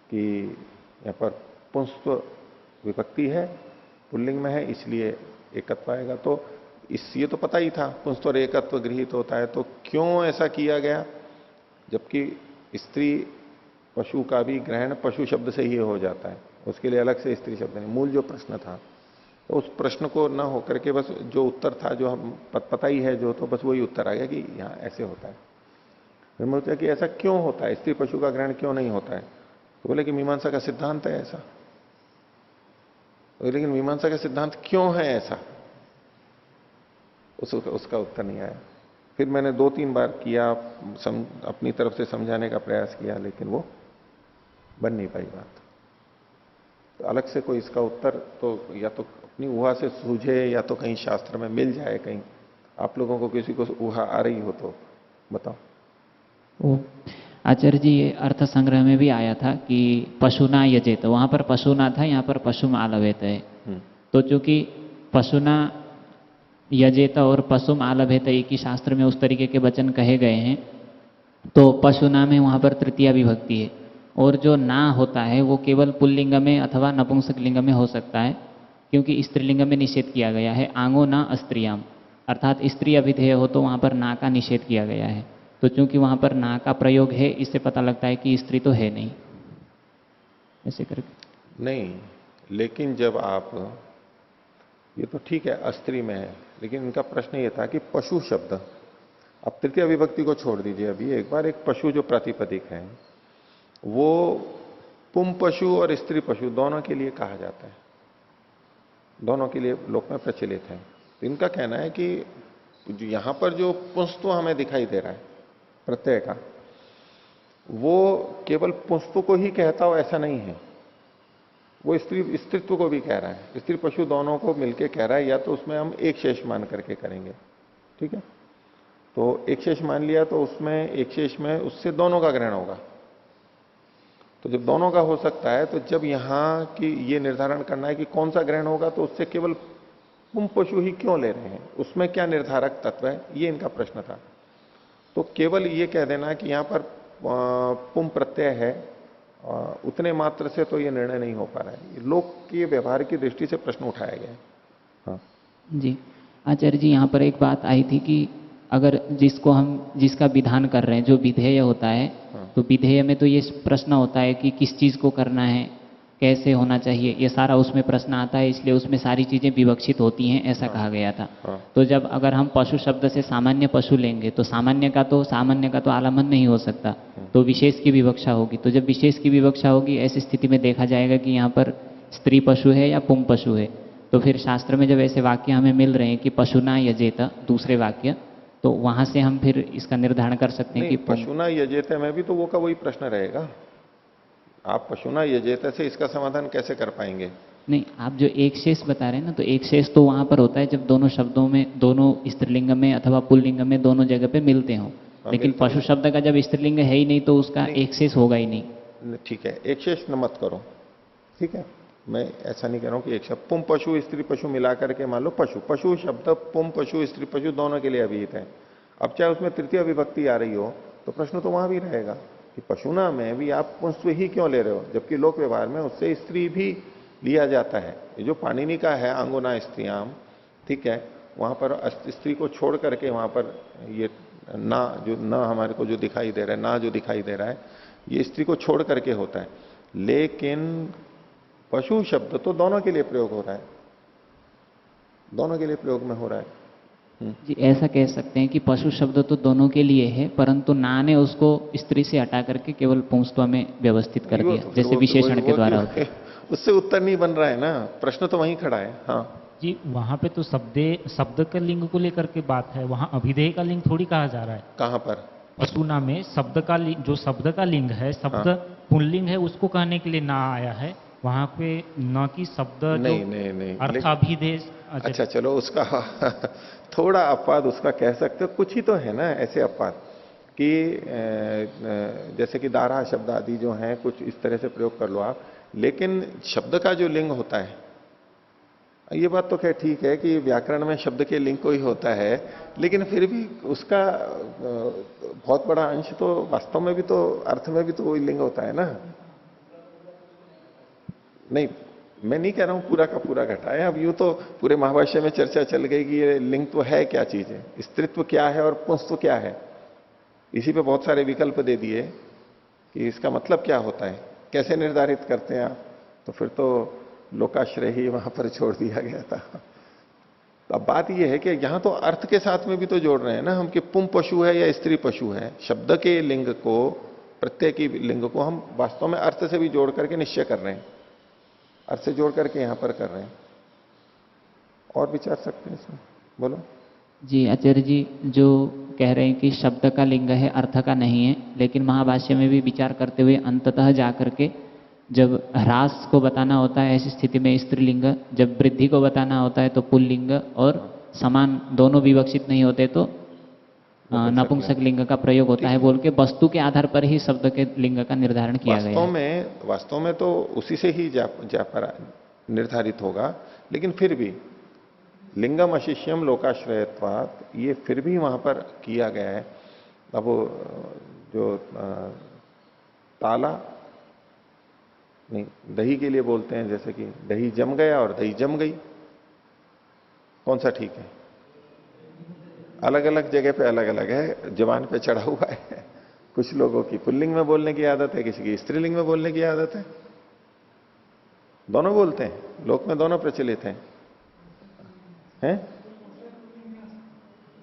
कि यहां पर पुंस्त्व विभक्ति है, पुल्लिंग में है, इसलिए एकत्व आएगा। तो ये तो पता ही था पुंस्त्व और एकत्व गृहीत होता है, तो क्यों ऐसा किया गया, जबकि स्त्री पशु का भी ग्रहण पशु शब्द से ही हो जाता है, उसके लिए अलग से स्त्री शब्द नहीं। मूल जो प्रश्न था, तो उस प्रश्न को न होकर के बस जो उत्तर था, जो हम पता ही है जो, तो बस वही उत्तर आ गया कि यहाँ ऐसे होता है। फिर मैं पूछा कि ऐसा क्यों होता है, स्त्री पशु का ग्रहण क्यों नहीं होता है? तो बोले कि मीमांसा का सिद्धांत है ऐसा। तो लेकिन मीमांसा का सिद्धांत क्यों है ऐसा, उसका उत्तर नहीं आया। फिर मैंने 2-3 बार किया, अपनी तरफ से समझाने का प्रयास किया, लेकिन वो बन नहीं पाई बात। तो अलग से कोई इसका उत्तर तो या तो अपनी ऊहा से सूझे या तो कहीं शास्त्र में मिल जाए। कहीं आप लोगों को किसी को ऊहा आ रही हो तो बताओ। आचार्य जी, ये अर्थ संग्रह में भी आया था कि पशुना यजेत, तो वहां पर पशुना था, यहाँ पर पशुम आलभेत है। तो चूंकि पशुना यजेत और पशुम आलभेत एक ही शास्त्र में उस तरीके के वचन कहे गए हैं, तो पशुना में वहां पर तृतीया विभक्ति है, और जो ना होता है वो केवल पुल्लिंग में अथवा नपुंसक लिंग में हो सकता है, क्योंकि स्त्रीलिंग में निषेध किया गया है, आंगो ना अस्त्रियाम, अर्थात स्त्री अभिधेय हो तो वहां पर ना का निषेध किया गया है। तो चूंकि वहां पर ना का प्रयोग है, इससे पता लगता है कि स्त्री तो है नहीं, ऐसे करके। नहीं, लेकिन जब आप, ये तो ठीक है अस्त्री में है, लेकिन इनका प्रश्न ये था कि पशु शब्द, अब तृतीय विभक्ति को छोड़ दीजिए अभी एक बार, एक पशु जो प्रातिपदिक है वो पुम पशु और स्त्री पशु दोनों के लिए कहा जाता है, दोनों के लिए लोक में प्रचलित है। तो इनका कहना है कि यहां पर जो पुंस्त्व हमें दिखाई दे रहा है प्रत्यय का, वो केवल पुंस्त्व को ही कहता हो ऐसा नहीं है, वो स्त्रीत्व को भी कह रहा है, स्त्री पशु दोनों को मिलकर कह रहा है। या तो उसमें हम एक शेष मान करके करेंगे, ठीक है, तो एक शेष मान लिया तो उसमें एक शेष में उससे दोनों का ग्रहण होगा। तो जब दोनों का हो सकता है, तो जब यहां की ये निर्धारण करना है कि कौन सा ग्रहण होगा, तो उससे केवल पुम पशु ही क्यों ले रहे हैं, उसमें क्या निर्धारक तत्व है, ये इनका प्रश्न था। तो केवल ये कह देना कि यहां पर पुम प्रत्यय है, उतने मात्र से तो ये निर्णय नहीं हो पा रहा है। लोक के व्यवहार की दृष्टि से प्रश्न उठाया गया है। हाँ जी आचार्य जी, यहाँ पर एक बात आई थी कि अगर जिसका विधान कर रहे हैं, जो विधेय होता है, तो विधेय में तो ये प्रश्न होता है कि किस चीज़ को करना है, कैसे होना चाहिए, ये सारा उसमें प्रश्न आता है, इसलिए उसमें सारी चीज़ें विवक्षित होती हैं, ऐसा कहा गया था। तो जब अगर हम पशु शब्द से सामान्य पशु लेंगे तो सामान्य का तो आलम्बन नहीं हो सकता, तो विशेष की विवक्षा होगी। तो जब विशेष की विवक्षा होगी, ऐसी स्थिति में देखा जाएगा कि यहाँ पर स्त्री पशु है या पुं पशु है। तो फिर शास्त्र में जब ऐसे वाक्य हमें मिल रहे हैं कि पशुना यजेत, दूसरे वाक्य, तो वहां से हम फिर इसका निर्धारण कर सकते हैं कि पशुना यजेते में भी तो वो का वही प्रश्न रहेगा। आप पशुना यजेते से इसका समाधान कैसे कर पाएंगे? नहीं, आप जो एक शेष बता रहे हैं ना, तो एक शेष तो वहां पर होता है जब दोनों शब्दों में, दोनों स्त्रीलिंग में अथवा पुल्लिंग में दोनों जगह पे मिलते हों। लेकिन पशु शब्द का जब स्त्रीलिंग है ही नहीं तो उसका एक शेष होगा ही नहीं। ठीक है, एक शेष न मत करो, ठीक है, मैं ऐसा नहीं कह रहा हूं कि एक शब्द पुं पशु स्त्री पशु मिला करके मान लो पशु शब्द पुं पशु स्त्री पशु दोनों के लिए अभिहित है। अब चाहे उसमें तृतीय विभक्ति आ रही हो तो प्रश्न तो वहां भी रहेगा कि पशुना में भी आप पुंस्व ही क्यों ले रहे हो, जबकि लोक व्यवहार में उससे स्त्री भी लिया जाता है। ये जो पाणिनि का है अंगुना स्त्रियाम, ठीक है, वहां पर स्त्री को छोड़ करके वहां पर ये ना जो ना हमारे को जो दिखाई दे रहा है, ना जो दिखाई दे रहा है, ये स्त्री को छोड़ करके होता है। लेकिन पशु शब्द तो दोनों के लिए प्रयोग हो रहा है, दोनों के लिए प्रयोग में हो रहा है। जी, ऐसा कह सकते हैं कि पशु शब्द तो दोनों के लिए है, परंतु ना ने उसको स्त्री से हटा करके केवल पुंस्त्व में व्यवस्थित कर दिया, जैसे विशेषण के द्वारा होता है। उससे उत्तर नहीं बन रहा है ना, प्रश्न तो वहीं खड़ा है। हाँ जी, वहां पे तो शब्द के लिंग को लेकर के बात है, वहां अभिधेय का लिंग थोड़ी कहा जा रहा है। कहां पर? पशुना में शब्द का लिंग, जो शब्द का लिंग है, शब्द पुल्लिंग है, उसको कहने के लिए ना आया है वहां पे, न कि शब्द नहीं अर्थाभिधेय। अच्छा चलो, उसका थोड़ा अपवाद उसका कह सकते हो, कुछ ही तो है ना ऐसे अपवाद कि जैसे कि दारा शब्द आदि जो हैं कुछ इस तरह से प्रयोग कर लो आप। लेकिन शब्द का जो लिंग होता है, ये बात तो खैर ठीक है कि व्याकरण में शब्द के लिंग को ही होता है, लेकिन फिर भी उसका बहुत बड़ा अंश तो वास्तव में भी तो अर्थ में भी तो वही लिंग होता है ना। नहीं, मैं नहीं कह रहा हूं पूरा का पूरा घटाए। अब यूं तो पूरे महाभाष्य में चर्चा चल गई कि ये लिंग तो है क्या चीज है, स्त्रीत्व क्या है और पुंस्त्व क्या है। इसी पे बहुत सारे विकल्प दे दिए कि इसका मतलब क्या होता है, कैसे निर्धारित करते हैं आप। तो फिर तो लोकाश्रय ही वहां पर छोड़ दिया गया था। तो अब बात यह है कि यहां तो अर्थ के साथ में भी तो जोड़ रहे हैं ना हम कि पुं पशु है या स्त्री पशु है। शब्द के लिंग को, प्रत्यय की लिंग को हम वास्तव में अर्थ से भी जोड़ करके निश्चय कर रहे हैं, अर्थ से जोड़ करके यहां पर कर रहे हैं। और विचार सकते हैं इसमें, बोलो। जी, आचार्य जी जो कह रहे हैं कि शब्द का लिंग है, अर्थ का नहीं है, लेकिन महाभाष्य में भी विचार करते हुए अंततः जाकर के जब ह्रास को बताना होता है ऐसी स्थिति में स्त्रीलिंग, जब वृद्धि को बताना होता है तो पुल्लिंग, और समान दोनों विवक्षित नहीं होते तो नपुंसक लिंग का प्रयोग होता है बोल के वस्तु के आधार पर ही शब्द के लिंग का निर्धारण किया गया है। वास्तव में तो उसी से ही जा पर निर्धारित होगा, लेकिन फिर भी लिंगम अशिष्यम लोकाश्रयत्वात्, ये फिर भी वहां पर किया गया है। अब जो ताला नहीं, दही के लिए बोलते हैं, जैसे कि दही जम गया और दही जम गई, कौन सा ठीक है? अलग अलग जगह पे अलग अलग है, जबान पे चढ़ा हुआ है। कुछ लोगों की पुल्लिंग में बोलने की आदत है, किसी की स्त्रीलिंग में बोलने की आदत है। दोनों बोलते हैं, लोक में दोनों प्रचलित हैं।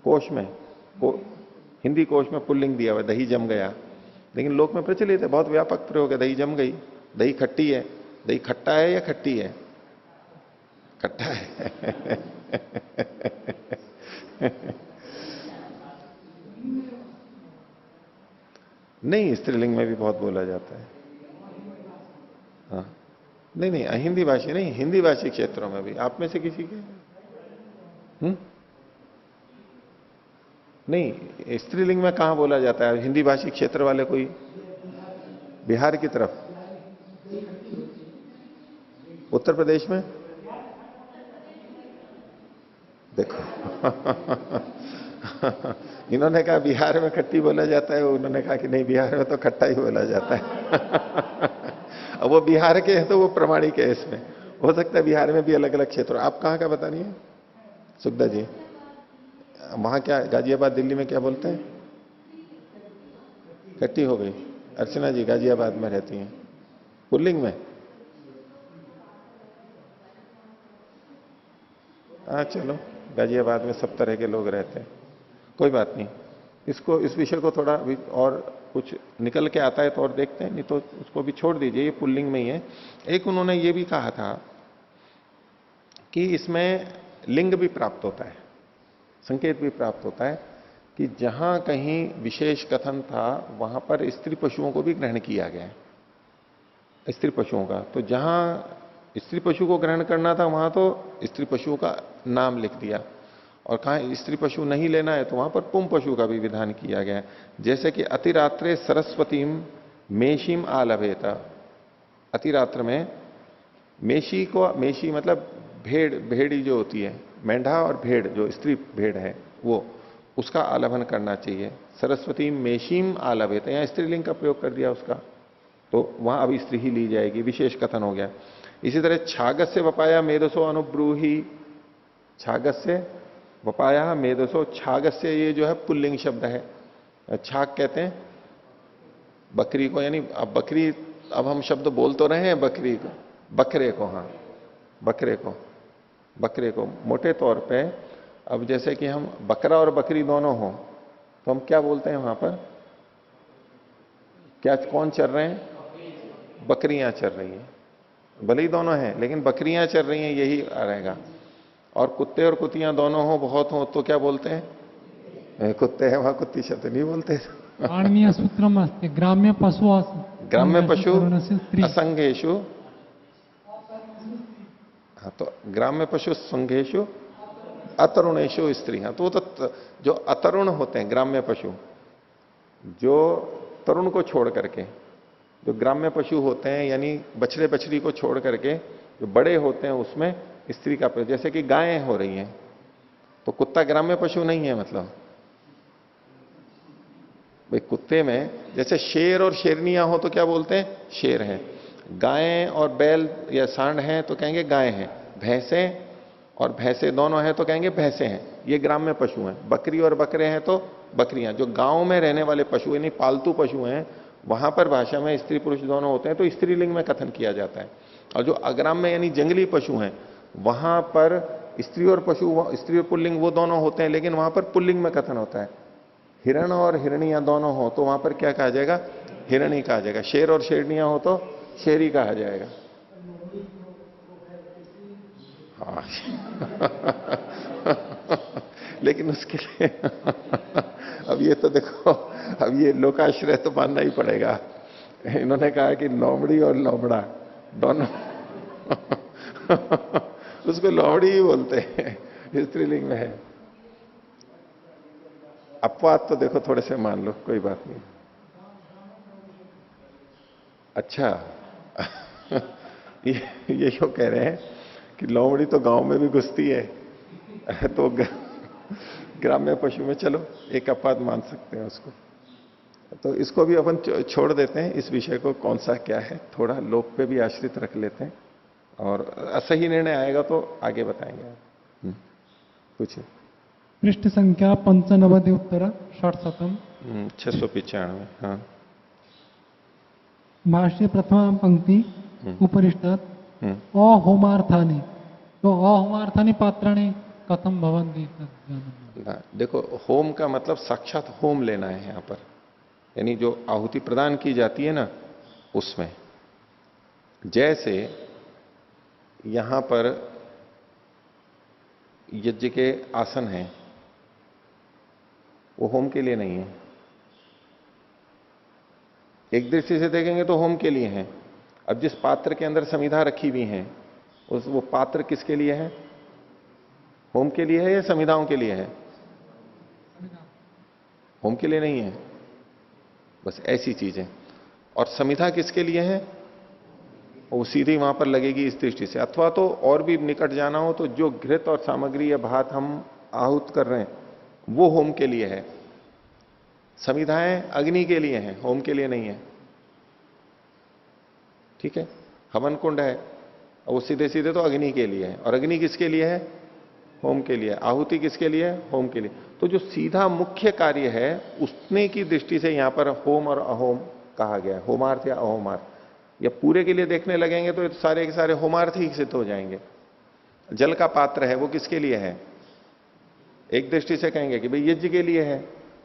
कोश में हिंदी कोश में पुल्लिंग दिया हुआ दही जम गया, लेकिन लोक में प्रचलित है, बहुत व्यापक प्रयोग है। दही जम गई, दही खट्टी है, दही खट्टा है या खट्टी है? खट्टा है। नहीं, स्त्रीलिंग में भी बहुत बोला जाता है। हाँ, नहीं अहिंदी भाषी नहीं, हिंदी भाषी क्षेत्रों में भी। आप में से किसी के नहीं, स्त्रीलिंग में कहां बोला जाता है हिंदी भाषी क्षेत्र वाले? कोई बिहार की तरफ, उत्तर प्रदेश में देखो। इन्होंने कहा बिहार में खट्टी बोला जाता है, उन्होंने कहा कि नहीं बिहार में तो खट्टा ही बोला जाता है। अब वो बिहार के हैं तो वो प्रमाणिक है, इसमें हो सकता है बिहार में भी अलग अलग क्षेत्र। आप कहां का बता रही हैं सुखदा जी? वहां क्या गाजियाबाद दिल्ली में क्या बोलते हैं? इकट्ठी हो गई। अर्चना जी गाजियाबाद में रहती हैं, पुल्लिंग में? हाँ चलो, गाजियाबाद में सब तरह के लोग रहते हैं, कोई बात नहीं। इसको, इस विषय को थोड़ा अभी और कुछ निकल के आता है तो और देखते हैं, नहीं तो उसको भी छोड़ दीजिए, ये पुल्लिंग में ही है। एक उन्होंने ये भी कहा था कि इसमें लिंग भी प्राप्त होता है, संकेत भी प्राप्त होता है कि जहां कहीं विशेष कथन था वहां पर स्त्री पशुओं को भी ग्रहण किया गया है, स्त्री पशुओं का। तो जहां स्त्री पशु को ग्रहण करना था वहां तो स्त्री पशुओं का नाम लिख दिया, और कहां स्त्री पशु नहीं लेना है तो वहां पर पुम पशु का भी विधान किया गया है। जैसे कि अतिरात्रे सरस्वतीम मेषीम आलभेत, अतिरात्र में मेषी को, मेषी मतलब भेड़, भेड़ी जो होती है, मेंढा और भेड़ जो स्त्री भेड़ है वो, उसका आलभन करना चाहिए। सरस्वती मेषीम आलभेत, यहां स्त्रीलिंग का प्रयोग कर दिया उसका, तो वहां अब स्त्री ही ली जाएगी, विशेष कथन हो गया। इसी तरह छागस से वपाया मेदसो अनुब्रूही, छागस से वपाया मेदसो, छागस से ये जो है पुल्लिंग शब्द है। छाग कहते हैं बकरी को, यानी अब बकरी, अब हम शब्द बोल तो रहे हैं बकरी को, बकरे को, हाँ बकरे को, बकरे को मोटे तौर पे। अब जैसे कि हम बकरा और बकरी दोनों हो तो हम क्या बोलते हैं वहां पर? क्या, कौन चल रहे हैं? बकरियां चल रही हैं, भले ही दोनों हैं लेकिन बकरियां चल रही हैं, यही रहेगा। और कुत्ते और कुत्तियां दोनों हो, बहुत हो, तो क्या बोलते हैं? कुत्ते हैं, वहां कुत्ती शब्द नहीं बोलते। पाणिनीय सूत्रम अस्ति ग्राम्य पशु ग्राम्य पशु स्त्री असंगेशु, हाँ तो ग्राम्य पशु संघेशु अतरुणेशु स्त्री। हाँ तो वो तो जो अतरुण होते हैं ग्राम्य पशु, जो तरुण को छोड़ करके, जो ग्राम्य पशु होते हैं यानी बछड़े बछड़ी को छोड़ करके जो बड़े होते हैं उसमें स्त्री का प्रयोग, जैसे कि गायें हो रही हैं तो कुत्ता ग्राम्य पशु नहीं है, मतलब भाई कुत्ते में जैसे शेर और शेरनियां हो तो क्या बोलते हैं? शेर है। गायें और बैल या सांड हैं तो कहेंगे गाय हैं। भैंसें और भैंसे दोनों हैं तो कहेंगे भैंसे हैं, ये ग्राम्य पशु हैं। बकरी और बकरे हैं तो बकरियां। जो गांव में रहने वाले पशु यानी पालतू पशु हैं, वहां पर भाषा में स्त्री पुरुष दोनों होते हैं तो स्त्रीलिंग में कथन किया जाता है। और जो अग्राम्य यानी जंगली पशु हैं, वहां पर स्त्री और पशु, स्त्री और पुल्लिंग वो दोनों होते हैं, लेकिन वहां पर पुल्लिंग में कथन होता है। हिरण और हिरणियां दोनों हो तो वहां पर क्या कहा जाएगा? हिरणी कहा जाएगा। शेर और शेरनियां हो तो शेरी कहा जाएगा। हाँ लेकिन उसके लिए अब ये तो देखो, अब ये लोकाश्रय तो मानना ही पड़ेगा। इन्होंने कहा कि लोमड़ी और लोमड़ा दोनों उसको लोमड़ी ही बोलते हैं, स्त्रीलिंग में है। अपवाद तो देखो थोड़े से मान लो, कोई बात नहीं। अच्छा ये क्यों कह रहे हैं कि लोमड़ी तो गांव में भी घुसती है, तो ग्राम्य पशु में चलो एक अपवाद मान सकते हैं उसको। तो इसको भी अपन छोड़ देते हैं, इस विषय को कौन सा क्या है, थोड़ा लोक पे भी आश्रित रख लेते हैं, और सही निर्णय आएगा तो आगे बताएंगे। पूछिए। पृष्ठ संख्या 95 उत्तर 60 695। हाँ भाष्य प्रथमा पंक्ति उपरिष्टात् अहोमार्थानि, तो अहोमार्थानि पात्राणि कथम भवन्ति? देखो, होम का मतलब साक्षात होम लेना है यहां पर, यानी जो आहुति प्रदान की जाती है ना उसमें। जैसे यहां पर यज्ञ के आसन हैं, वो होम के लिए नहीं है। एक दृष्टि से देखेंगे तो होम के लिए है। अब जिस पात्र के अंदर समिधा रखी हुई है, वो पात्र किसके लिए है? होम के लिए है या समिधाओं के लिए है? होम के लिए नहीं है, बस ऐसी चीज है। और समिधा किसके लिए है? वो सीधी वहां पर लगेगी इस दृष्टि से। अथवा तो और भी निकट जाना हो तो जो घृत और सामग्री या भात हम आहूत कर रहे हैं वो होम के लिए है। समिधाएं अग्नि के लिए हैं, होम के लिए नहीं है। ठीक है, हवन कुंड है, वो सीधे सीधे तो अग्नि के लिए है। और अग्नि किसके लिए है? होम के लिए। आहुति किसके लिए है? होम के लिए। तो जो सीधा मुख्य कार्य है उसने की दृष्टि से यहां पर होम और अहोम कहा गया है, होमार्थ या अहोमार्थ। या पूरे के लिए देखने लगेंगे तो सारे के सारे होमार्थ ही सिद्ध हो जाएंगे। जल का पात्र है वो किसके लिए है? एक दृष्टि से कहेंगे कि भाई यज्ञ के लिए है,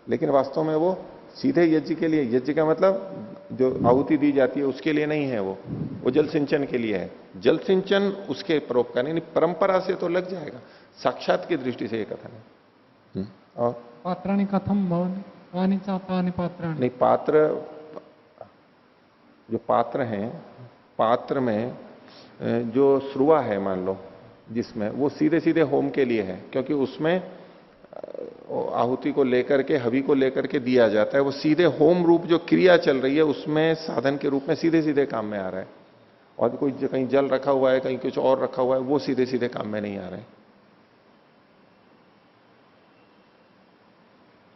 लेकिन वास्तव में वो सीधे यज्ञ के लिए, यज्ञ का मतलब जो आहुति दी जाती है उसके लिए नहीं है, वो जल सिंचन के लिए है। जल सिंचन उसके परोपकार नहीं, परंपरा से तो लग जाएगा, साक्षात की दृष्टि से ये कथन है। और पात्राणि कथम भवन्ति, तानि च तानि पात्राणि। नहीं, पात्र, जो पात्र हैं, पात्र में जो श्रुवा है मान लो जिसमें, वो सीधे सीधे होम के लिए है, क्योंकि उसमें आहुति को लेकर के, हवि को लेकर के दिया जाता है। वो सीधे होम रूप जो क्रिया चल रही है उसमें साधन के रूप में सीधे सीधे काम में आ रहा है। और कोई कहीं जल रखा हुआ है, कहीं कुछ और रखा हुआ है, वो सीधे सीधे काम में नहीं आ रहे हैं।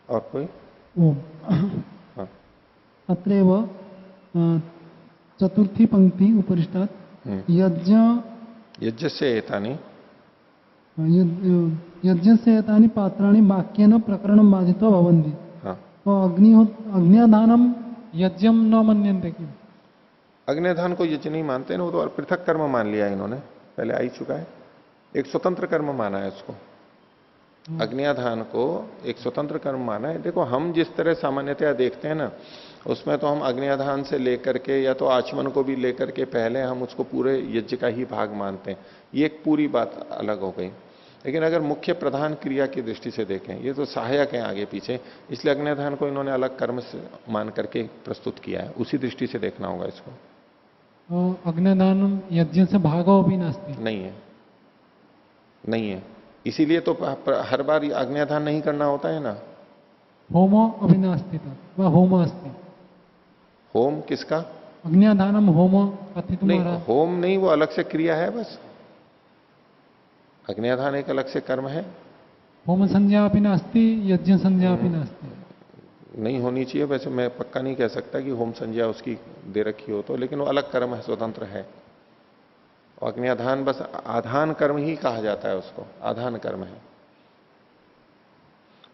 और कोई? ओम। हाँ। अत्रैव चतुर्थी पंक्ति उपरिष्टात् यज्ञ यज्ञ से एतानि यज्ञ से एतानि पात्राणि वाक्येन प्रकरणं बाधित्वा भवन्ति। हाँ। तो अग्न्याधानम यज्ञम न मन्यन्ते किम? अग्न्याधान को यज्ञ नहीं मानते ना, वो तो पृथक कर्म मान लिया इन्होंने, पहले आ ही चुका है। एक स्वतंत्र कर्म माना है उसको, अग्न्याधान को एक स्वतंत्र कर्म माना है। देखो हम जिस तरह सामान्यतया देखते हैं ना, उसमें तो हम अग्न्याधान से लेकर के या तो आचमन को भी लेकर के पहले हम उसको पूरे यज्ञ का ही भाग मानते हैं। ये एक पूरी बात अलग हो गई। लेकिन अगर मुख्य प्रधान क्रिया की दृष्टि से देखें, ये तो सहायक है आगे पीछे, इसलिए अग्न्याधान को इन्होंने अलग कर्म से मान करके प्रस्तुत किया है। उसी दृष्टि से देखना होगा इसको। अग्न्याधानम यज्ञ से भागो भी नास्ति। नहीं है, नहीं है। इसीलिए तो हर बार अग्न्याधान नहीं करना होता है ना। होमो अभिनास्ति व होम अस्ति। होम किसका? अग्न्याधानम होमो कथितुम नहीं, अर्हति। होम नहीं, वो अलग से क्रिया है बस। अग्न्याधान एक अलग से कर्म है। होम संज्ञा अपि नास्ति, यज्ञ संज्ञा अपि नास्ति। नहीं होनी चाहिए वैसे, मैं पक्का नहीं कह सकता कि होम संज्ञा उसकी दे रखी हो तो, लेकिन वो अलग कर्म है, स्वतंत्र है। अग्न्याधान बस आधान कर्म ही कहा जाता है उसको, आधान कर्म है।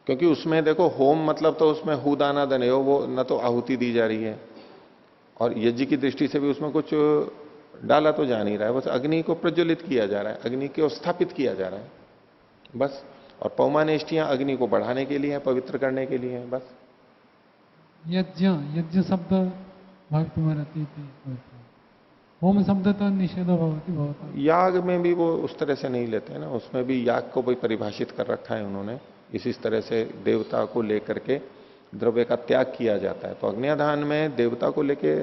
क्योंकि उसमें देखो होम मतलब तो उसमें हुदाना दने हो, वो न तो आहुति दी जा रही है, और यज्ञ की दृष्टि से भी उसमें कुछ डाला तो जा नहीं रहा है, बस अग्नि को प्रज्वलित किया जा रहा है, अग्नि को स्थापित किया जा रहा है बस। और पौमानेष्टियां अग्नि को बढ़ाने के लिए है, पवित्र करने के लिए है बस। यज्ञ यज्ञ शब्द भवितुमर्हति इति। होम शब्द तो निषेध भवति भवता। याग में भी वो उस तरह से नहीं लेते हैं ना, उसमें भी याग को भी परिभाषित कर रखा है उन्होंने। इसी तरह से देवता को लेकर के द्रव्य का त्याग किया जाता है, तो अग्न्याधान में देवता को लेके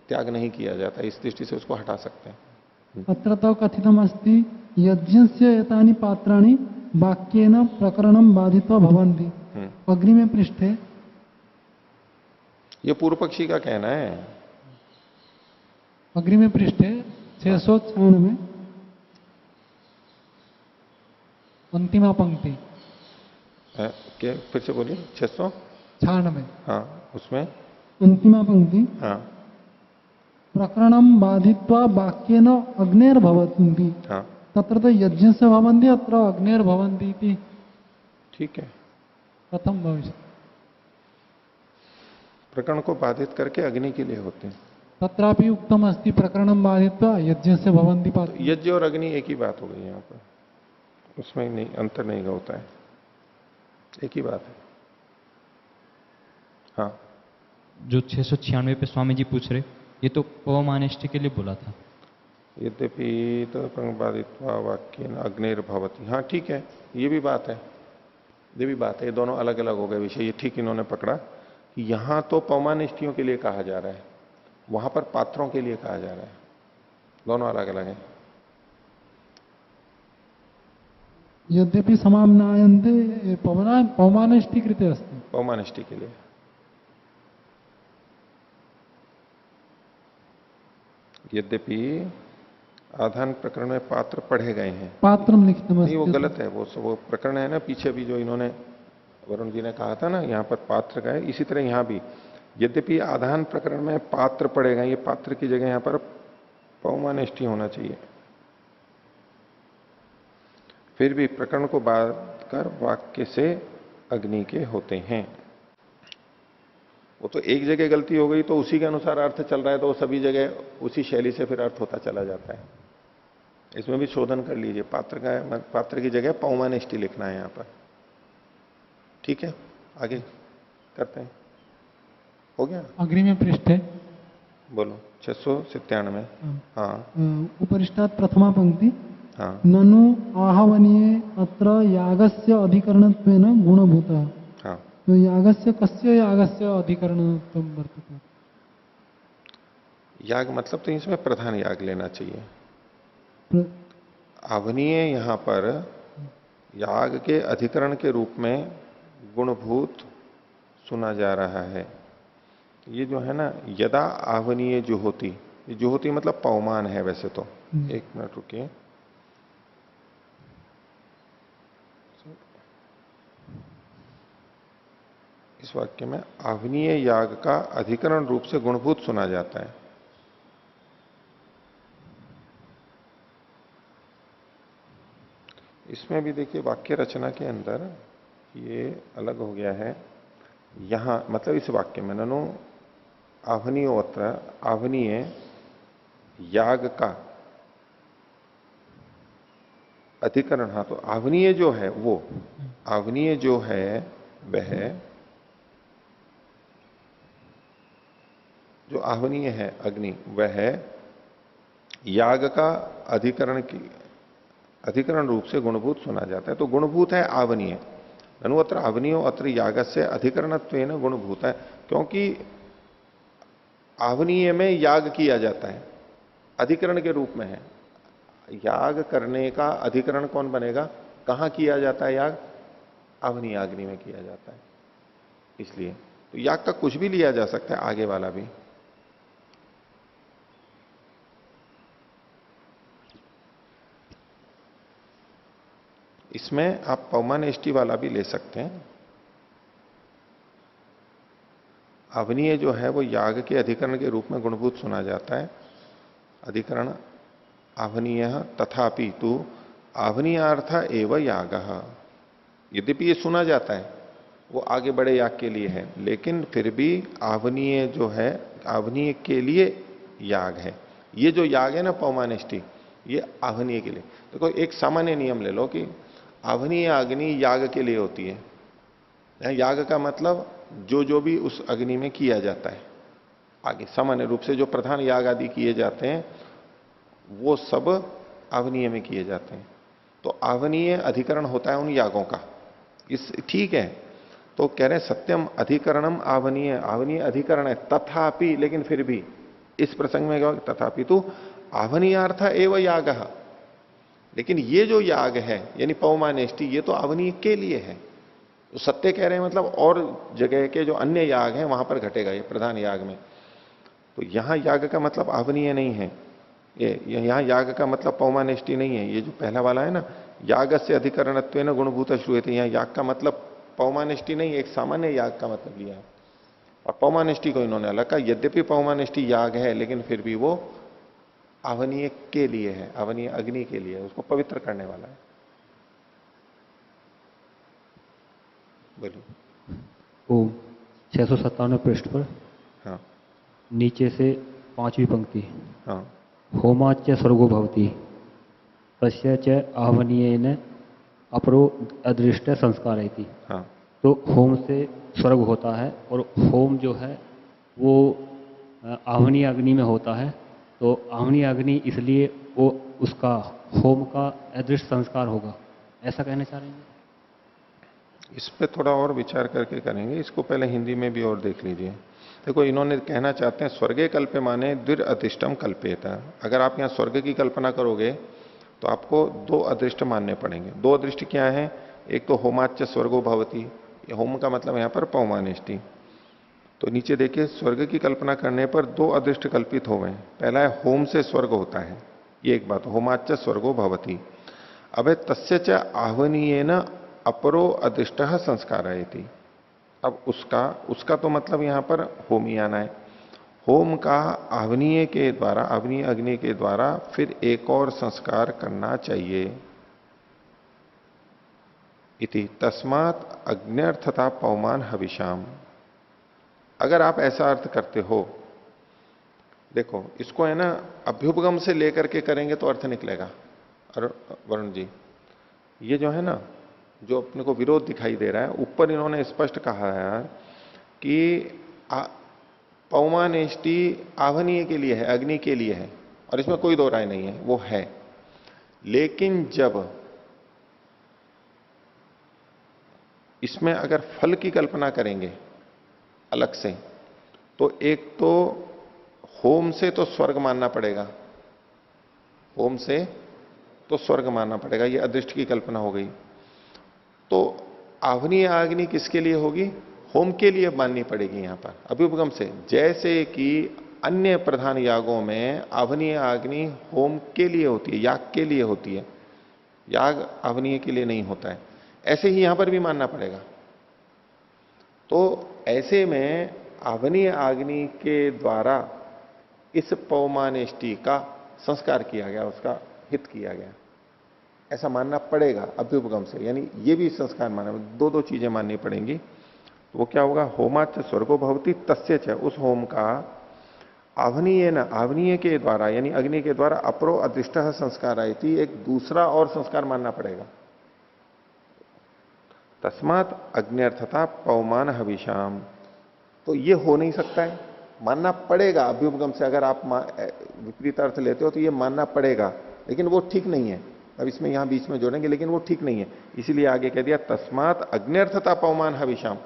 त्याग नहीं किया जाता, इस दृष्टि से उसको हटा सकते हैं। अत्र तो कथितम अस्ति यज्ञस्य एतानि पात्राणि वाक्येन प्रकरणं बाधित्वा भवन्ति। अग्नि में पृष्ठे, ये पूर्व पक्षी का कहना है। अग्नि में पृष्ठे 696 अंतिमा पंक्ति। क्या फिर से बोलिए? 696। हाँ, उसमें अंतिमा पंक्ति। हाँ प्रकरणं बाधित्वा वाक्येन अग्नेर्भवन्ति। हाँ तत्र तो यज्ञ से भवन्ति, अत्र अग्नेर्भवन्ति इति। ठीक है। कथम भविष्यति? प्रकरण को बाधित करके अग्नि के लिए होते हैं। तत्रापि उक्तम अस्ति प्रकरणं बाधित्वा यज्ञ से भवन्ति पात्र। यज्ञ और अग्नि एक ही बात हो गई यहाँ पर, उसमें नहीं अंतर नहीं होता है, एक ही बात है। हाँ, जो 696 पे स्वामी जी पूछ रहे, ये तो पवमानेष्टि के लिए बोला था। यद्यपि बाधित्वा वाक्य अग्निर्भवति, हाँ ठीक है, ये भी बात है, ये भी बात है। ये दोनों अलग अलग हो गए विषय। ये ठीक इन्होंने पकड़ा कि यहां तो पौमानिष्ठियों के लिए कहा जा रहा है, वहां पर पात्रों के लिए कहा जा रहा है, दोनों अलग अलग हैं। यद्यपि समाम्नायन्ते पौमानिष्ठि कृते अस्ति। पौमानिष्ठि के लिए। यद्यपि आधान प्रकरण में पात्र पढ़े गए हैं, पात्रम लिखितम अस्ति। नहीं वो गलत है, वो प्रकरण है ना पीछे भी जो इन्होंने वरुण जी ने कहा था ना, यहाँ पर पात्र का है, इसी तरह यहाँ भी यद्यपि आधान प्रकरण में पात्र पढ़े गए, ये पात्र की जगह यहाँ पर पौमानिष्ठि होना चाहिए। फिर भी प्रकरण को बात कर वाक्य से अग्नि के होते हैं। वो तो एक जगह गलती हो गई तो उसी के अनुसार अर्थ चल रहा है, तो वो सभी जगह उसी शैली से फिर अर्थ होता चला जाता है। इसमें भी शोधन कर लीजिए। पात्र की जगह पौमानिष्टि लिखना है यहां पर। ठीक है, आगे करते हैं। हो गया? अग्नि में पृष्ठ है, बोलो 697। हाँ उपरिष्टात् प्रथमा पंक्ति। हाँ ननु आहवनीये अत्र यागस्य अधिकरणत्वेन गुणभूतः। हाँ। तो यागस्य कस्य यागस्य अधिकरणत्वं वर्तते? याग मतलब तो इसमें प्रधान याग लेना चाहिए। प्र- आवनीय यहां पर याग के अधिकरण के रूप में गुणभूत सुना जा रहा है। ये जो है ना, यदा आवनीय जुहोति, ये जुहोति मतलब पवमान है वैसे तो। एक मिनट रुकिए। इस वाक्य में आवनीय याग का अधिकरण रूप से गुणभूत सुना जाता है। इसमें भी देखिए वाक्य रचना के अंदर ये अलग हो गया है। यहां मतलब इस वाक्य में ननु आवनीयोत्र, आवनीय याग का अधिकरण। हाँ, तो आवनीय जो है वो, आवनीय जो है वह, जो आवनीय है अग्नि, वह याग का अधिकरण रूप से गुणभूत सुना जाता है। तो गुणभूत है आवनीय। ननु अत्र आवनीयो अत्र याग से अधिकरणत्वेन गुणभूत है, क्योंकि आवनीय में याग किया जाता है, अधिकरण के रूप में है। याग करने का अधिकरण कौन बनेगा? कहां किया जाता है याग? आवनीय अग्नि में किया जाता है। इसलिए तो याग का कुछ भी लिया जा सकता है, आगे वाला भी। इसमें आप पौमानेष्टि वाला भी ले सकते हैं। आवनीय जो है वो याग के अधिकरण के रूप में गुणभूत सुना जाता है। अधिकरण आवनीय तथापि तु आवनीयार्थ एवं याग। यद्यपि ये सुना जाता है वो आगे बड़े याग के लिए है, लेकिन फिर भी आवनीय जो है आवनीय के लिए याग है। ये जो याग है ना पौमानिष्टि, ये आवनीय के लिए। देखो एक सामान्य नियम ले लो कि आवनीय अग्नि याग के लिए होती है। याग का मतलब जो भी उस अग्नि में किया जाता है। आगे सामान्य रूप से जो प्रधान याग आदि किए जाते हैं वो सब आवनीय में किए जाते हैं। तो आवनीय अधिकरण होता है उन यागों का। इस ठीक है, तो कह रहे हैं सत्यम अधिकरणम आवनीय, आवनीय अधिकरण है तथापि, लेकिन फिर भी इस प्रसंग में क्या होगा? तथापि तो आवनीयार्थ एवं याग। लेकिन ये जो याग है यानी पौमानेष्टि, ये तो आवनीय के लिए है। तो सत्य कह रहे हैं मतलब और जगह के जो अन्य याग हैं वहां पर घटेगा ये प्रधान याग में। तो यहां याग का मतलब आवनीय नहीं है। ये यहां याग का मतलब पौमानेष्टि नहीं है। ये जो पहला वाला है ना, याग से अधिकरणत्वेन गुणभूत श्रूयते, यहां याग का मतलब पौमानिष्टि नहीं, एक सामान्य याग का मतलब लिया है। और पौमानिष्टि को इन्होंने अलग कहा। यद्यपि पौमानिष्टि याग है लेकिन फिर भी वो आवनीय के लिए है, आवनीय अग्नि के लिए है, उसको पवित्र करने वाला है। बोलिए। ओम 697 पृष्ठ पर हाँ नीचे से 5वीं पंक्ति। हाँ होमाच स्वर्गो भवति तस्य च आहवनीयेन अपरो अदृष्ट संस्कार है। हाँ। तो होम से स्वर्ग होता है और होम जो है वो आहवनीय अग्नि में होता है। तो आहवनीय अग्नि इसलिए वो उसका होम का अदृष्ट संस्कार होगा, ऐसा कहना चाह रहे हैं? इस पे थोड़ा और विचार करके करेंगे। इसको पहले हिंदी में भी और देख लीजिए। देखो इन्होंने कहना चाहते हैं स्वर्गे कल्पे माने द्विर अदृष्टम कल्पेत। अगर आप यहाँ स्वर्ग की कल्पना करोगे तो आपको दो अदृष्ट मानने पड़ेंगे। दो अदृष्ट क्या है? एक तो होमाच्य स्वर्गो भवती, होम का मतलब यहाँ पर पौमानिष्टि। तो नीचे देखिए स्वर्ग की कल्पना करने पर दो अदृष्ट कल्पित हो गए। पहला है होम से स्वर्ग होता है, ये एक बात, होमाच्य स्वर्गो भवती। अब तस्य च आहवनीयेन अपरो अदृष्ट संस्कार है। अब उसका तो मतलब यहां पर होम ही आना है। होम का आवनीय के द्वारा, आवनीय अग्नि के द्वारा फिर एक और संस्कार करना चाहिए। इति तस्मात अग्न्यर्थता पौमान हविषाम। अगर आप ऐसा अर्थ करते हो, देखो इसको है ना अभ्युपगम से लेकर के करेंगे तो अर्थ निकलेगा। और वरुण जी, ये जो है ना, जो अपने को विरोध दिखाई दे रहा है, ऊपर इन्होंने स्पष्ट कहा है कि पौमानेष्टि आवनीय के लिए है, अग्नि के लिए है, और इसमें कोई दो राय नहीं है, वो है। लेकिन जब इसमें अगर फल की कल्पना करेंगे अलग से, तो एक तो होम से तो स्वर्ग मानना पड़ेगा, होम से तो स्वर्ग मानना पड़ेगा, ये अदृष्ट की कल्पना हो गई। तो आवनीय अग्नि किसके लिए होगी? होम के लिए माननी पड़ेगी यहां पर अभ्युपगम से। जैसे कि अन्य प्रधान यागों में आवनीय अग्नि होम के लिए होती है, याग के लिए होती है, याग आवनीय के लिए नहीं होता है, ऐसे ही यहां पर भी मानना पड़ेगा। तो ऐसे में आवनीय अग्नि के द्वारा इस पौमानेष्टि का संस्कार किया गया, उसका हित किया गया, ऐसा मानना पड़ेगा अभ्युपगम से। यानी ये भी संस्कार माना, दो दो चीजें माननी पड़ेंगी। तो वो क्या होगा? होमाच स्वर्गो भवति तस्य च, उस होम का आवनीय न, आवनीय के द्वारा यानी अग्नि के द्वारा अपरो अदृष्ट संस्कार आई थी, एक दूसरा और संस्कार मानना पड़ेगा। तस्मात अग्न्यर्थता पौमान हविषाम, तो ये हो नहीं सकता है, मानना पड़ेगा अभ्युपगम से। अगर आप विपरीत अर्थ लेते हो तो ये मानना पड़ेगा, लेकिन वो ठीक नहीं है। अब इसमें यहां बीच में जोड़ेंगे, लेकिन वो ठीक नहीं है, इसीलिए आगे कह दिया तस्मात अग्न्यर्थता पौमान हविषाम।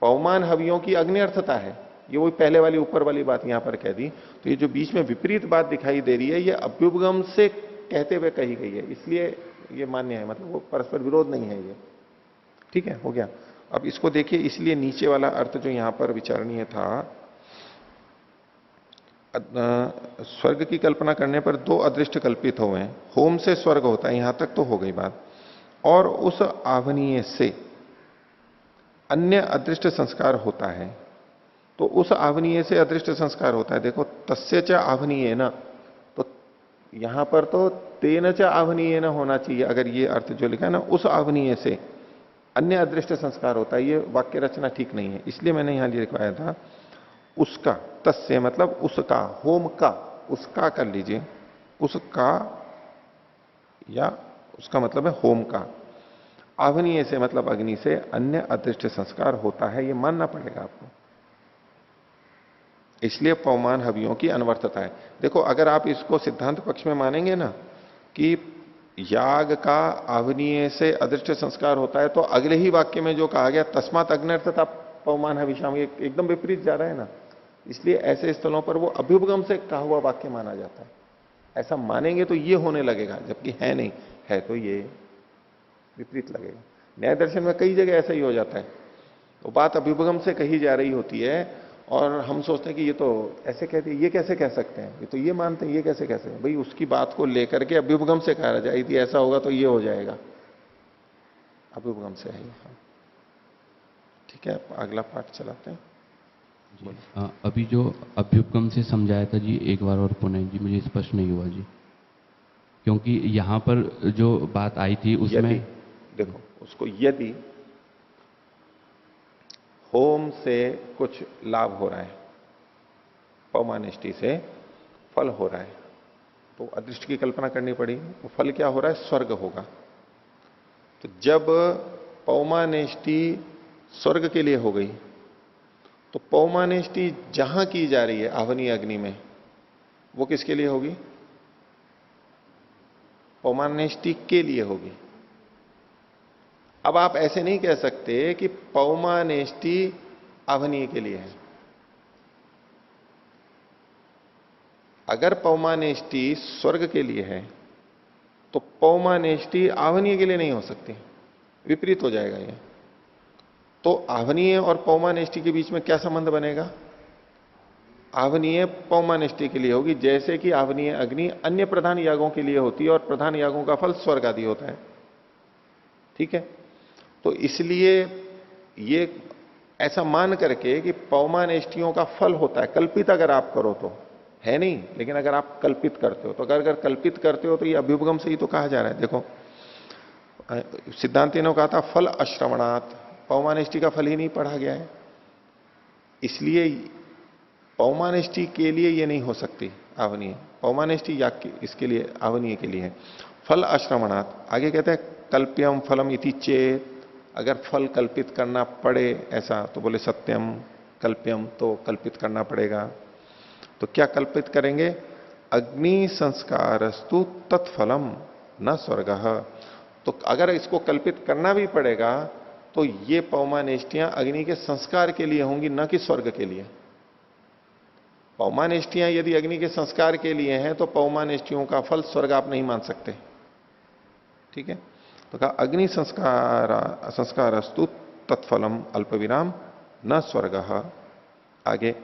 पौमान हवियों की अग्न्यर्थता है, ये वही पहले वाली ऊपर वाली बात यहां पर कह दी। तो ये जो बीच में विपरीत बात दिखाई दे रही है, ये अभ्युपगम से कहते हुए कही गई है, इसलिए ये मान्य है, मतलब वो परस्पर विरोध नहीं है ये। ठीक है, हो गया। अब इसको देखिए, इसलिए नीचे वाला अर्थ जो यहां पर विचारणीय था, स्वर्ग की कल्पना करने पर दो अदृष्ट कल्पित हुए हैं, होम से स्वर्ग होता है, यहां तक तो हो गई बात, और उस आवनीय से अन्य अदृष्ट संस्कार होता है। तो उस आवनीय से अदृष्ट संस्कार होता है। देखो तस्य च आवनीय न, तो यहां पर तो तेन च आवनीय न होना चाहिए, अगर ये अर्थ जो लिखा है ना, उस आवनीय से अन्य अदृष्ट संस्कार होता है, ये वाक्य रचना ठीक नहीं है, इसलिए मैंने यहां लिखवाया था उसका। तस्य मतलब उसका, होम का, उसका कर लीजिए, उसका, या उसका मतलब है होम का। आवनीय से मतलब अग्नि से अन्य अदृष्ट संस्कार होता है, ये मानना पड़ेगा आपको, इसलिए पौमान हवियों की अनवर्थता है। देखो अगर आप इसको सिद्धांत पक्ष में मानेंगे ना कि याग का आवनीय से अदृष्ट संस्कार होता है, तो अगले ही वाक्य में जो कहा गया तस्मात अग्न्यर्थता पौमान हविषाम, ये एकदम विपरीत जा रहा है ना, इसलिए ऐसे स्थलों पर वो अभ्युपगम से कहा हुआ वाक्य माना जाता है। ऐसा मानेंगे तो ये होने लगेगा, जबकि है नहीं, है तो ये विपरीत लगेगा। न्याय दर्शन में कई जगह ऐसा ही हो जाता है, तो बात अभ्युपगम से कही जा रही होती है और हम सोचते हैं कि ये तो ऐसे कहते हैं, ये कैसे कह सकते हैं, ये तो ये मानते हैं, ये कैसे कह सकते हैं। भाई उसकी बात को लेकर के अभ्युपगम से कहा जाए कि ऐसा होगा तो ये हो जाएगा, अभ्युपगम से है। ठीक है, अगला पाठ चलाते हैं। अभी जो अभ्युपगम से समझाया था जी, एक बार और पुनः जी, मुझे स्पष्ट नहीं हुआ जी, क्योंकि यहां पर जो बात आई थी उसमें देखो उसको, यदि होम से कुछ लाभ हो रहा है, पौमानेष्टि से फल हो रहा है, तो अदृष्ट की कल्पना करनी पड़ी, तो फल क्या हो रहा है? स्वर्ग होगा। तो जब पौमानेष्टि स्वर्ग के लिए हो गई, तो पौमानेष्टि जहां की जा रही है आवनीय अग्नि में, वो किसके लिए होगी? पौमानेष्टि के लिए होगी। अब आप ऐसे नहीं कह सकते कि पौमानेष्टि आवनीय के लिए है। अगर पौमानेष्टि स्वर्ग के लिए है, तो पौमानेष्टि आवनीय के लिए नहीं हो सकती, विपरीत हो जाएगा ये। तो आवनीय और पौमानेष्टि के बीच में क्या संबंध बनेगा? आवनीय पौमानेष्टि के लिए होगी, जैसे कि आवनीय अग्नि अन्य प्रधान यागों के लिए होती है और प्रधान यागों का फल स्वर्ग आदि होता है। ठीक है, तो इसलिए ये ऐसा मान करके कि पौमानेष्टियों का फल होता है, कल्पित अगर आप करो तो है नहीं, लेकिन अगर आप कल्पित करते हो, तो अगर कल्पित करते हो तो ये अभ्युपगम से ही तो कहा जा रहा है। देखो सिद्धांति ने कहा था फल अश्रवणात्, पौमानिष्टि का फल ही नहीं पढ़ा गया है, इसलिए पौमानिष्टि के लिए ये नहीं हो सकती आवनीय। पौमानिष्टि याग इसके लिए आवनीय के लिए है। फल अश्रवणात्, आगे कहते हैं कल्प्यम फलम इति चेत, अगर फल कल्पित करना पड़े ऐसा, तो बोले सत्यम कल्प्यम, तो कल्पित करना पड़ेगा। तो क्या कल्पित करेंगे? अग्नि संस्कारस्तु तत्फलम न स्वर्गः। तो अगर इसको कल्पित करना भी पड़ेगा तो ये पौमानिष्टियां अग्नि के संस्कार के लिए होंगी, न कि स्वर्ग के लिए। पौमानिष्टियां यदि अग्नि के संस्कार के लिए हैं तो पौमानिष्टियों का फल स्वर्ग आप नहीं मान सकते। ठीक है, तो कहा अग्नि संस्कारस्तु तत्फलम अल्पविराम न स्वर्गः। आगे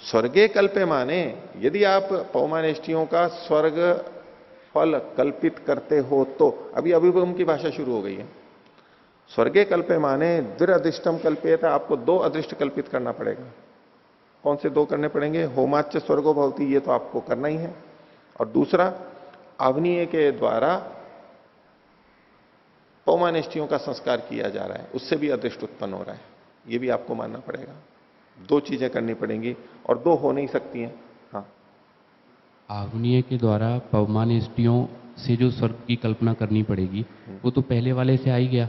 स्वर्गे कल्पे माने, यदि आप पौमानिष्टियों का स्वर्ग फल कल्पित करते हो तो, अभी अभिगम की भाषा शुरू हो गई है। स्वर्गे कल्पे माने द्विरअदृष्टम कल्पेत, आपको दो अदृष्ट कल्पित करना पड़ेगा। कौन से दो करने पड़ेंगे? होमाच्च स्वर्गो भवति, ये तो आपको करना ही है। और दूसरा, आवनीय के द्वारा पौमानिष्टियों का संस्कार किया जा रहा है, उससे भी अदृष्ट उत्पन्न हो रहा है, ये भी आपको मानना पड़ेगा। दो चीजें करनी पड़ेंगी और दो हो नहीं सकती हैं। हाँ, आवनीय के द्वारा पौमानिष्टियों से जो स्वर्ग की कल्पना करनी पड़ेगी, वो तो पहले वाले से आई गया।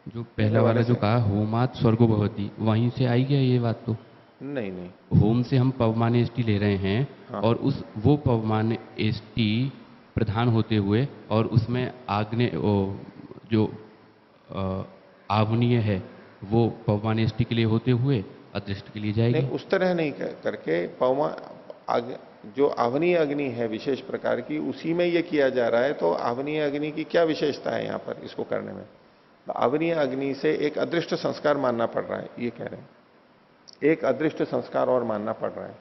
जो पहला वाला जो कहा होमात स्वर्गो भवति, वहीं से आई गया ये बात तो। नहीं नहीं, होम से हम पवमानेष्टि ले रहे हैं। हाँ। और वो पवमानेष्टि प्रधान होते हुए और उसमें आग्नेय जो आवनीय है वो पवमानेष्टि के लिए होते हुए अदृष्ट के लिए जाएगी। नहीं, उस तरह नहीं करके जो आवनीय अग्नि है विशेष प्रकार की, उसी में ये किया जा रहा है। तो आवनीय अग्नि की क्या विशेषता है यहां पर इसको करने में? तो आवनीय अग्नि से एक अदृष्ट संस्कार मानना पड़ रहा है, ये कह रहे हैं। एक अदृष्ट संस्कार और मानना पड़ रहा है।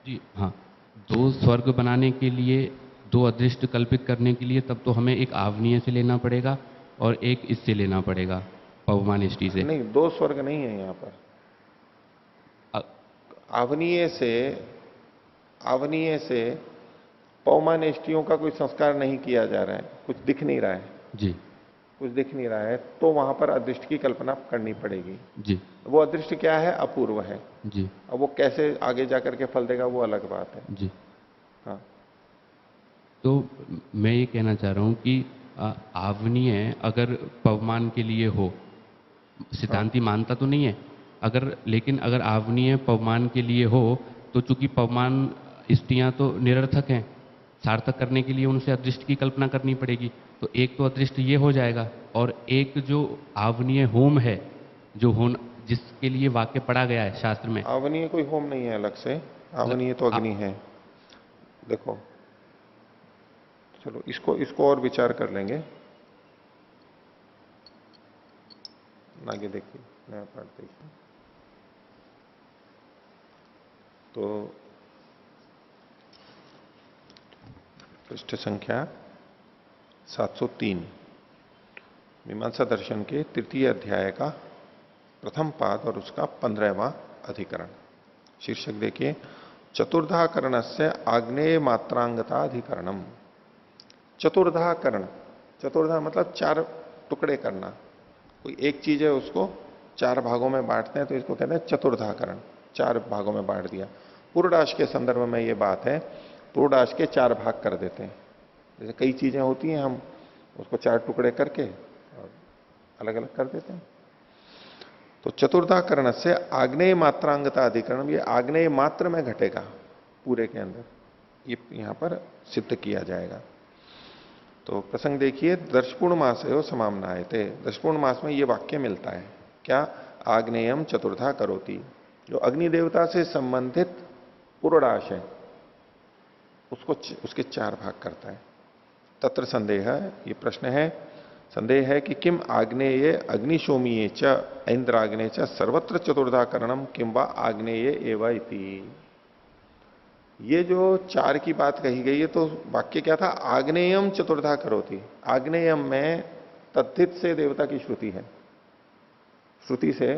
जी हाँ, दो स्वर्ग बनाने के लिए, दो अदृष्ट कल्पित करने के लिए, तब तो हमें एक आवनीय से लेना पड़ेगा और एक इससे लेना पड़ेगा पवमानिष्टि से। नहीं, दो स्वर्ग नहीं है यहां पर। आवनीय से पौमानिष्टियों का कोई संस्कार नहीं किया जा रहा है, कुछ दिख नहीं रहा है। जी, कुछ दिख नहीं रहा है, तो वहां पर अदृष्ट की कल्पना करनी पड़ेगी। जी, वो अदृष्ट क्या है? अपूर्व है। जी, अब वो कैसे आगे जाकर के फल देगा वो अलग बात है। जी। हाँ, तो मैं ये कहना चाह रहा हूँ कि आवनीय अगर पवमान के लिए हो, सिद्धांति मानता तो नहीं है, लेकिन अगर आवनीय पवमान के लिए हो तो चूंकि पवमान इष्टियां तो निरर्थक हैं, सार्थक करने के लिए उनसे अदृष्ट की कल्पना करनी पड़ेगी। तो एक तो अदृष्ट ये हो जाएगा, और एक जो आवनीय होम है, जो होन जिसके लिए वाक्य पढ़ा गया है शास्त्र में। आवनीय कोई होम नहीं है अलग से, आवनीय तो अग्नि है। देखो, चलो इसको और विचार कर लेंगे। आगे देखिए, नया पाठ देखिए। तो पृष्ठ संख्या 703, मीमांसा दर्शन के तृतीय अध्याय का प्रथम पाद और उसका 15वां अधिकरण। शीर्षक देखिए, चतुर्धाकरण से आग्नेय मात्रांगता अधिकरणम। चतुर्धाकरण, चतुर्धा मतलब चार टुकड़े करना। कोई एक चीज है उसको चार भागों में बांटते हैं, तो इसको कहते हैं चतुर्धाकरण। चार भागों में बांट दिया। पूर्वडाश के संदर्भ में ये बात है, पूर्वडाश के चार भाग कर देते हैं। जैसे कई चीजें होती हैं, हम उसको चार टुकड़े करके और अलग अलग कर देते हैं। तो चतुर्धाकरण से आग्नेय मात्रांगता अधिकरण, ये आग्नेय मात्र में घटेगा पूरे के अंदर, ये यहां पर सिद्ध किया जाएगा। तो प्रसंग देखिए, दर्शपूर्ण मास है समामनाए थे। दर्शपूर्ण मास में ये वाक्य मिलता है क्या? आग्नेयम चतुर्धा करोति। जो अग्नि देवता से संबंधित पूर्वडाश है उसके चार भाग करता है। तत्र संदेह, ये प्रश्न है, संदेह है कि किम आग्नेय अग्निशोमीय च इंद्राग्नेय च सर्वत्र चतुर्धाकरणम किम वा आग्नेय एव इति। ये जो चार की बात कही गई है, तो वाक्य क्या था? आग्नेयम चतुर्धा करोति। आग्नेयम में तद्धित से देवता की श्रुति है, श्रुति से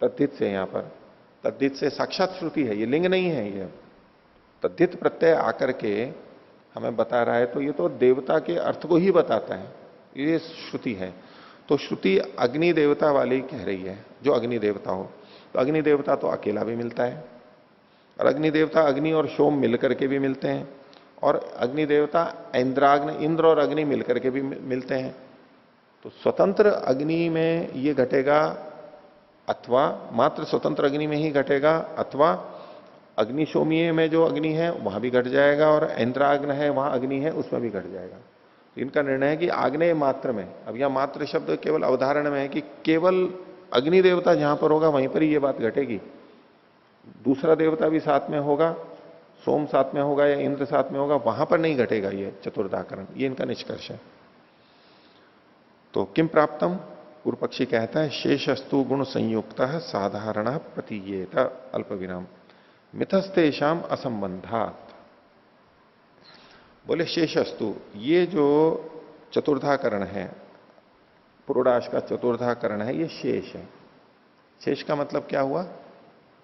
तद्धित से, यहां पर तद्धित से साक्षात श्रुति है, ये लिंग नहीं है। ये तद्धित प्रत्यय आकर के हमें बता रहा है, तो ये तो देवता के अर्थ को ही बताता है, ये श्रुति है। तो श्रुति अग्नि देवता वाली कह रही है, जो अग्नि देवता हो। तो अग्नि देवता तो अकेला भी मिलता है, और अग्नि देवता अग्नि और सोम मिलकर के भी मिलते हैं, और अग्नि देवता इंद्राग्नि, इंद्र और अग्नि मिलकर के भी मिलते हैं। तो स्वतंत्र अग्नि में ये घटेगा, अथवा मात्र स्वतंत्र अग्नि में ही घटेगा, अथवा अग्निशोमीय में जो अग्नि है वहां भी घट जाएगा, और इंद्राग्न है वहां अग्नि है उसमें भी घट जाएगा। तो इनका निर्णय है कि आग्नेय मात्र में, अब यह मात्र शब्द केवल अवधारण में है कि केवल अग्नि देवता जहां पर होगा वहीं पर ही ये बात घटेगी। दूसरा देवता भी साथ में होगा, सोम साथ में होगा या इंद्र साथ में होगा, वहां पर नहीं घटेगा ये चतुर्धाकरण। ये इनका निष्कर्ष है। तो किम प्राप्तम, पूर्व पक्षी कहता है शेषस्तु गुण संयुक्त साधारण प्रतीयेत अल्प विराम मिथस्तेषाम असंबंधात। बोले शेषस्तु, ये जो चतुर्धाकरण है, पुरोडाश का चतुर्धाकरण है, ये शेष है। शेष का मतलब क्या हुआ?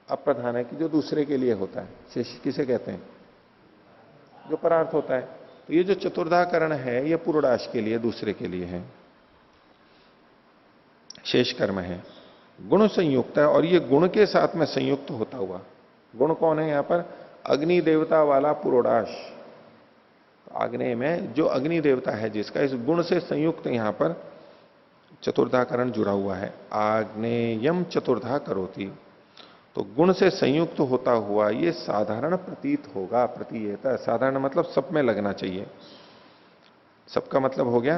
अप्रधान है कि जो दूसरे के लिए होता है। शेष किसे कहते हैं? जो परार्थ होता है। तो ये जो चतुर्धाकरण है ये पुरोडाश के लिए, दूसरे के लिए है, शेष कर्म है, गुण संयुक्त है, और ये गुण के साथ में संयुक्त होता हुआ। गुण कौन है यहां पर? अग्नि देवता वाला पुरोडाश। तो आग्नेय में जो अग्नि देवता है जिसका, इस गुण से संयुक्त यहां पर चतुर्धाकरण जुड़ा हुआ है। आग्नेयम चतुर्धा करोति, तो गुण से संयुक्त होता हुआ ये साधारण प्रतीत होगा। प्रतीयत, साधारण मतलब सब में लगना चाहिए। सबका मतलब हो गया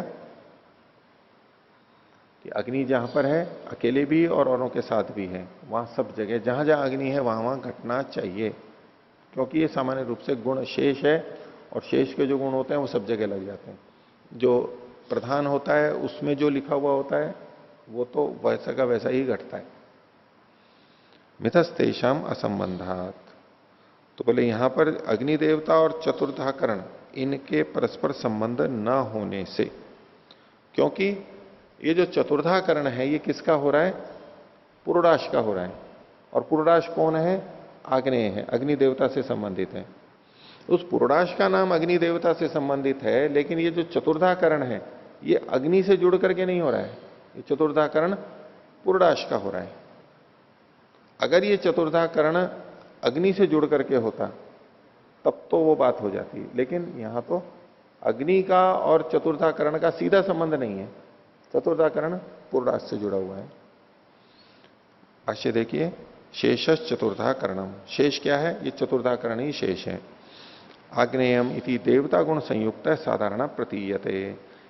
कि अग्नि जहां पर है अकेले भी और औरों के साथ भी है, वहां सब जगह जहां जहां अग्नि है वहां वहां घटना चाहिए, क्योंकि ये सामान्य रूप से गुण शेष है, और शेष के जो गुण होते हैं वो सब जगह लग जाते हैं। जो प्रधान होता है उसमें जो लिखा हुआ होता है वो तो वैसा का वैसा ही घटता है। मिथस्तेषाम असंबंधात, तो बोले यहां पर अग्नि देवता और चतुर्धाकरण इनके परस्पर संबंध न होने से, क्योंकि ये जो चतुर्धाकरण है ये किसका हो रहा है? पुरोडाश का हो रहा है, और पुरोडाश कौन है? आग्नेय है, अग्नि देवता से संबंधित है। उस पुरोडाश का नाम अग्नि देवता से संबंधित है, लेकिन ये जो चतुर्धाकरण है ये अग्नि से जुड़ करके नहीं हो रहा है, ये चतुर्धाकरण पुरोडाश का हो रहा है। अगर ये चतुर्धाकरण अग्नि से जुड़ करके होता तब तो वो बात हो जाती, लेकिन यहां तो अग्नि का और चतुर्धाकरण का सीधा संबंध नहीं है, चतुर्धाकरण पुरोडाश से जुड़ा हुआ है। भाष्य देखिए, शेषस चतुर्धाकरणम, शेष क्या है? ये चतुर्धाकरण ही शेष है। आग्नेयम इति देवता गुण संयुक्त साधारण प्रतीयते,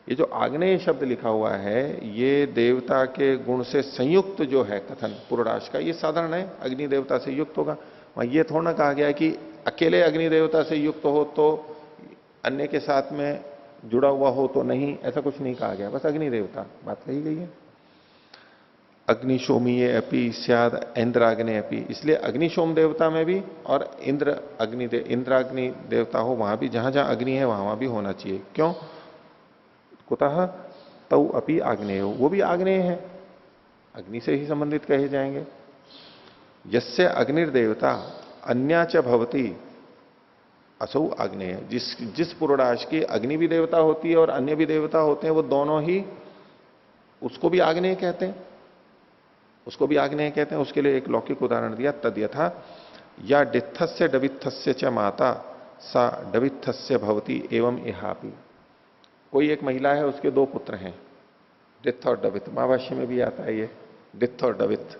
ये जो आग्नेय शब्द लिखा हुआ है ये देवता के गुण से संयुक्त जो है कथन पुरोडाश का, ये साधारण है, अग्नि देवता से युक्त होगा। वहां ये थोड़ा कहा गया है कि अकेले अग्नि देवता से युक्त हो तो अन्य के साथ में जुड़ा हुआ हो तो नहीं, ऐसा कुछ नहीं कहा गया, बस अग्नि देवता बात कही गई है। अग्निशोमीय अपि स्याद इंद्राग्नि अपि, इसलिए अग्निशोम देवता में भी और इंद्राग्नि देवता हो वहां भी, जहां जहां अग्नि है वहां भी होना चाहिए। क्यों? कुतः तौ अपि आग्नेय, वो भी आग्नेय है, अग्नि से ही संबंधित कहे जाएंगे। यस्य अग्निर्देवता अन्याच भवति असौ आग्नेय, जिस पुरोडाश की अग्नि भी देवता होती है और अन्य भी देवता होते हैं, वो दोनों ही उसको भी आग्नेय कहते हैं, उसको भी आग्नेय कहते हैं। उसके लिए एक लौकिक उदाहरण दिया, तद्यथा या डित्थस्य डवित्थस्य च माता सा डवित्थस्य भवति एवं इहापि। कोई एक महिला है, उसके दो पुत्र हैं, डित्थ और डवित्थ, महाभाष्य में भी आता है ये डित्थ और डवित्थ।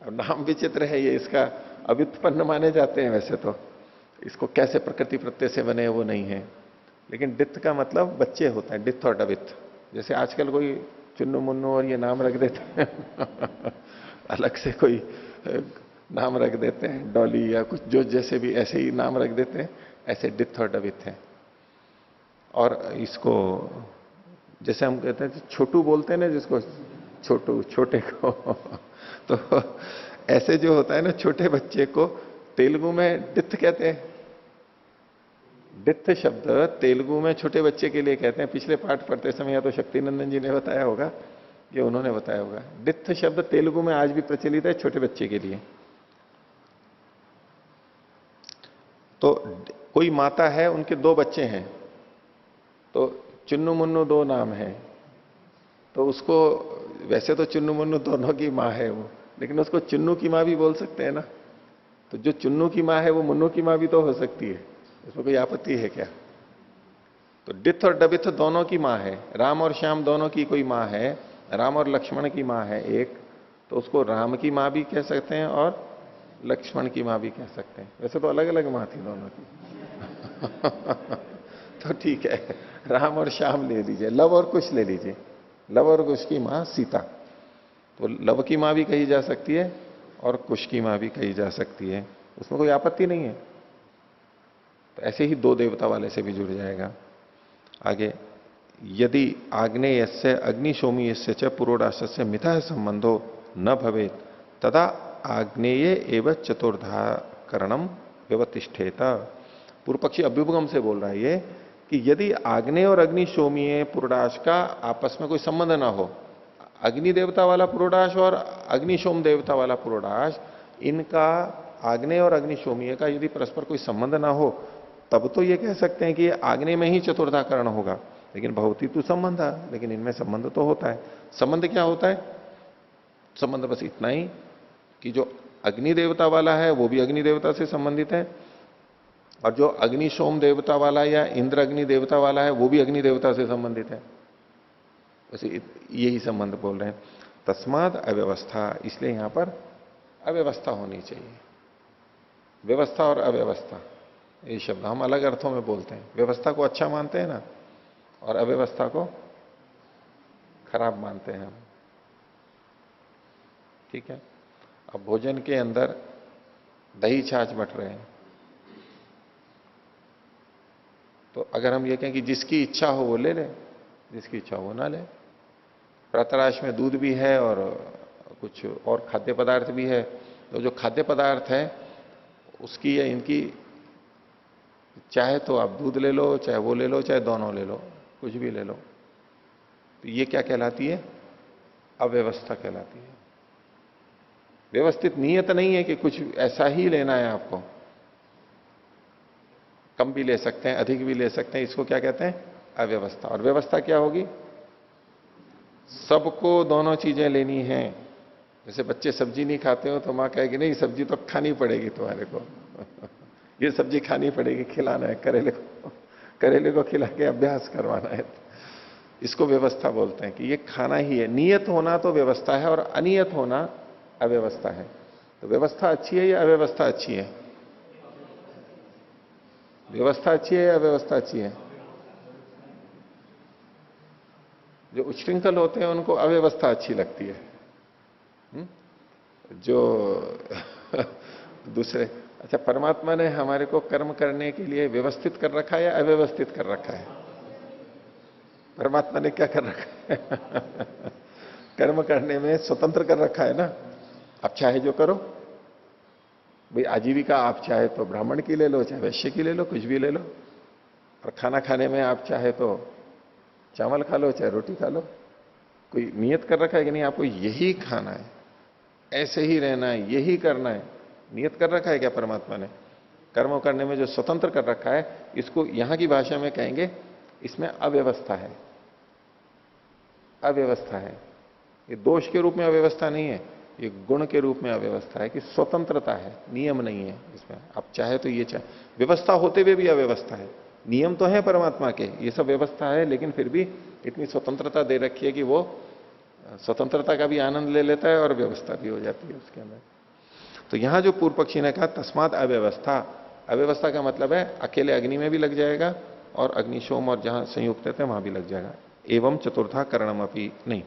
अब नाम विचित्र है ये, इसका अव्युत्पन्न माने जाते हैं वैसे तो, इसको कैसे प्रकृति प्रत्यय से बने वो नहीं है, लेकिन डित्थ का मतलब बच्चे होता है, डित्थ और डवित्थ। जैसे आजकल कोई चुन्नू मुन्नू और ये नाम रख देते हैं अलग से कोई नाम रख देते हैं, डॉली या कुछ जो जैसे भी ऐसे ही नाम रख देते हैं, ऐसे डित्थ और डवित्थ है। और इसको जैसे हम कहते हैं छोटू बोलते हैं ना, जिसको छोटू, छोटे को तो ऐसे जो होता है ना छोटे बच्चे को तेलुगु में डित्थ कहते हैं। डित्थ शब्द तेलुगु में छोटे बच्चे के लिए कहते हैं। पिछले पाठ पढ़ते समय या तो शक्तिनंदन जी ने बताया होगा, ये उन्होंने बताया होगा। डित्थ शब्द तेलुगु में आज भी प्रचलित है छोटे बच्चे के लिए। तो कोई माता है, उनके 2 बच्चे हैं, तो चुन्नू मुन्नू 2 नाम है, तो उसको वैसे तो चुन्नू मुन्नू दोनों की मां है वो, लेकिन उसको चुन्नू की मां भी बोल सकते हैं ना। तो जो चुन्नू की मां है वो मुन्नू की मां भी तो हो सकती है, इसमें कोई आपत्ति है क्या? तो डिथ और डबिथ दोनों की मां है, राम और श्याम दोनों की कोई मां है, राम और लक्ष्मण की मां है एक, तो उसको राम की मां भी कह सकते हैं और लक्ष्मण की मां भी कह सकते हैं। वैसे तो अलग अलग मां थी दोनों की। तो ठीक है, राम और श्याम ले लीजिए, लव और कुश ले लीजिए, लव और कुश की मां सीता, तो लव की मां भी कही जा सकती है और कुश की मां भी कही जा सकती है, उसमें कोई आपत्ति नहीं है। तो ऐसे ही 2 देवता वाले से भी जुड़ जाएगा। आगे, यदि आग्नेयस्य अग्निशोमीयस्य च पुरोडाशस्य मिथः संबंधो न भवेत तदा आग्नेय एवं चतुर्धाकरणम व्यवतिष्ठेत। पूर्व पक्षी अभ्युपगम से बोल रहा है ये कि यदि आग्नेय और अग्निशोमीय पुरोडाश का आपस में कोई संबंध ना हो, अग्नि देवता वाला पुरोडाश और अग्निशोम देवता वाला पुरोडाश, इनका आग्नेय और अग्निशोमीय का यदि परस्पर कोई संबंध ना हो, तब तो ये कह सकते हैं कि आग्नेय में ही चतुर्धाकरण होगा। लेकिन भवती तो संबंध है, लेकिन इनमें संबंध तो होता है। संबंध क्या होता है? संबंध बस इतना ही कि जो अग्नि देवता वाला है वो भी अग्नि देवता से संबंधित है, और जो अग्निशोम देवता वाला या इंद्र अग्नि देवता वाला है वो भी अग्नि देवता से संबंधित है। वैसे यही संबंध बोल रहे हैं। तस्माद अव्यवस्था, इसलिए यहां पर अव्यवस्था होनी चाहिए। व्यवस्था और अव्यवस्था ये शब्द हम अलग अर्थों में बोलते हैं। व्यवस्था को अच्छा मानते हैं ना, और अव्यवस्था को खराब मानते हैं हम। ठीक है, अब भोजन के अंदर दही छाछ बट रहे हैं, तो अगर हम ये कहें कि जिसकी इच्छा हो वो ले ले, जिसकी इच्छा हो वो ना ले। प्रातराश में दूध भी है और कुछ और खाद्य पदार्थ भी है, तो जो खाद्य पदार्थ है उसकी या इनकी, चाहे तो आप दूध ले लो, चाहे वो ले लो, चाहे दोनों ले लो, कुछ भी ले लो, तो ये क्या कहलाती है? अव्यवस्था कहलाती है। व्यवस्थित नियत नहीं है कि कुछ ऐसा ही लेना है आपको, कम भी ले सकते हैं, अधिक भी ले सकते हैं, इसको क्या कहते हैं? अव्यवस्था। और व्यवस्था क्या होगी? सबको दोनों चीजें लेनी है। जैसे बच्चे सब्जी नहीं खाते हो तो मां कहेगी नहीं सब्जी तो खानी पड़ेगी तुम्हारे को। ये सब्जी खानी पड़ेगी, खिलाना है, करेले को खिला के अभ्यास करवाना है। इसको व्यवस्था बोलते हैं कि ये खाना ही है। नियत होना तो व्यवस्था है और अनियत होना अव्यवस्था है। तो व्यवस्था अच्छी है या अव्यवस्था अच्छी है? व्यवस्था अच्छी है या अव्यवस्था अच्छी है? जो उच्छृंखल होते हैं उनको अव्यवस्था अच्छी लगती है। जो दूसरे, अच्छा, परमात्मा ने हमारे को कर्म करने के लिए व्यवस्थित कर रखा है या अव्यवस्थित कर रखा है? परमात्मा ने क्या कर रखा है? कर्म करने में स्वतंत्र कर रखा है ना। आप चाहे जो करो भाई, आजीविका आप चाहे तो ब्राह्मण की ले लो, चाहे वैश्य की ले लो, कुछ भी ले लो। और खाना खाने में आप चाहे तो चावल खा लो, चाहे रोटी खा लो। कोई नियत कर रखा है कि नहीं आपको यही खाना है, ऐसे ही रहना है, यही करना है? नियत कर रखा है क्या परमात्मा ने? कर्म करने में जो स्वतंत्र कर रखा है, इसको यहां की भाषा में कहेंगे इसमें अव्यवस्था है। अव्यवस्था है। ये दोष के रूप में अव्यवस्था नहीं है, ये गुण के रूप में अव्यवस्था है कि स्वतंत्रता है, नियम नहीं है इसमें। आप चाहे तो ये चाहे, व्यवस्था होते हुए भी अव्यवस्था है। नियम तो है परमात्मा के, ये सब व्यवस्था है, लेकिन फिर भी इतनी स्वतंत्रता दे रखी है कि वो स्वतंत्रता का भी आनंद ले लेता है और व्यवस्था भी हो जाती है उसके अंदर। तो यहां जो पूर्व पक्षी ने कहा तस्मात अव्यवस्था, अव्यवस्था का मतलब है अकेले अग्नि में भी लग जाएगा और अग्निशोम और जहां संयुक्त रहते हैं वहां भी लग जाएगा। एवं चतुर्था करणम अपनी नहीं।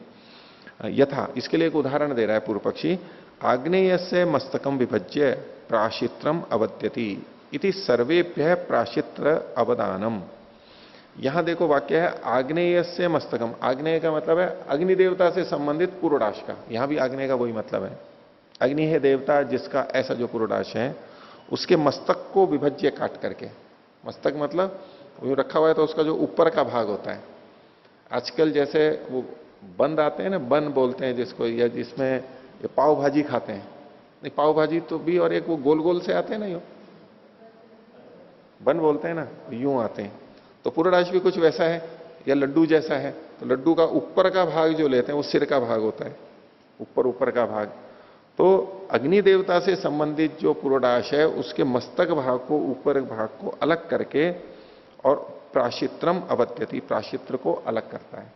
यथा, इसके लिए एक उदाहरण दे रहा है पूर्व पक्षी। आग्नेय से मस्तकम विभज्य प्राशित्रम अवद्यति इति सर्वेभ्य प्राशित्र अवदानम। यहां देखो वाक्य है आग्नेय से मस्तकम। आग्नेय का मतलब है अग्नि देवता से संबंधित पुरोडाश का। यहां भी आग्नेय का वही मतलब है। अग्नि है देवता जिसका ऐसा जो पुरोडाश है उसके मस्तक को विभज्य काट करके। मस्तक मतलब वो रखा हुआ है तो उसका जो ऊपर का भाग होता है। आजकल जैसे वो बंद आते हैं ना, बन बोलते हैं जिसको, या जिसमें ये पाव भाजी खाते हैं। नहीं, पाव भाजी तो भी, और एक वो गोल गोल से आते हैं ना, बन बोलते हैं ना, यूं आते हैं। तो पूर्णाश भी कुछ वैसा है, या लड्डू जैसा है। तो लड्डू का ऊपर का भाग जो लेते हैं वो सिर का भाग होता है, ऊपर ऊपर का भाग। तो अग्नि देवता से संबंधित जो पुरोडाश है उसके मस्तक भाग को, ऊपर भाग को अलग करके और प्राशित्रम अवत्यति, प्राशित्र को अलग करता है।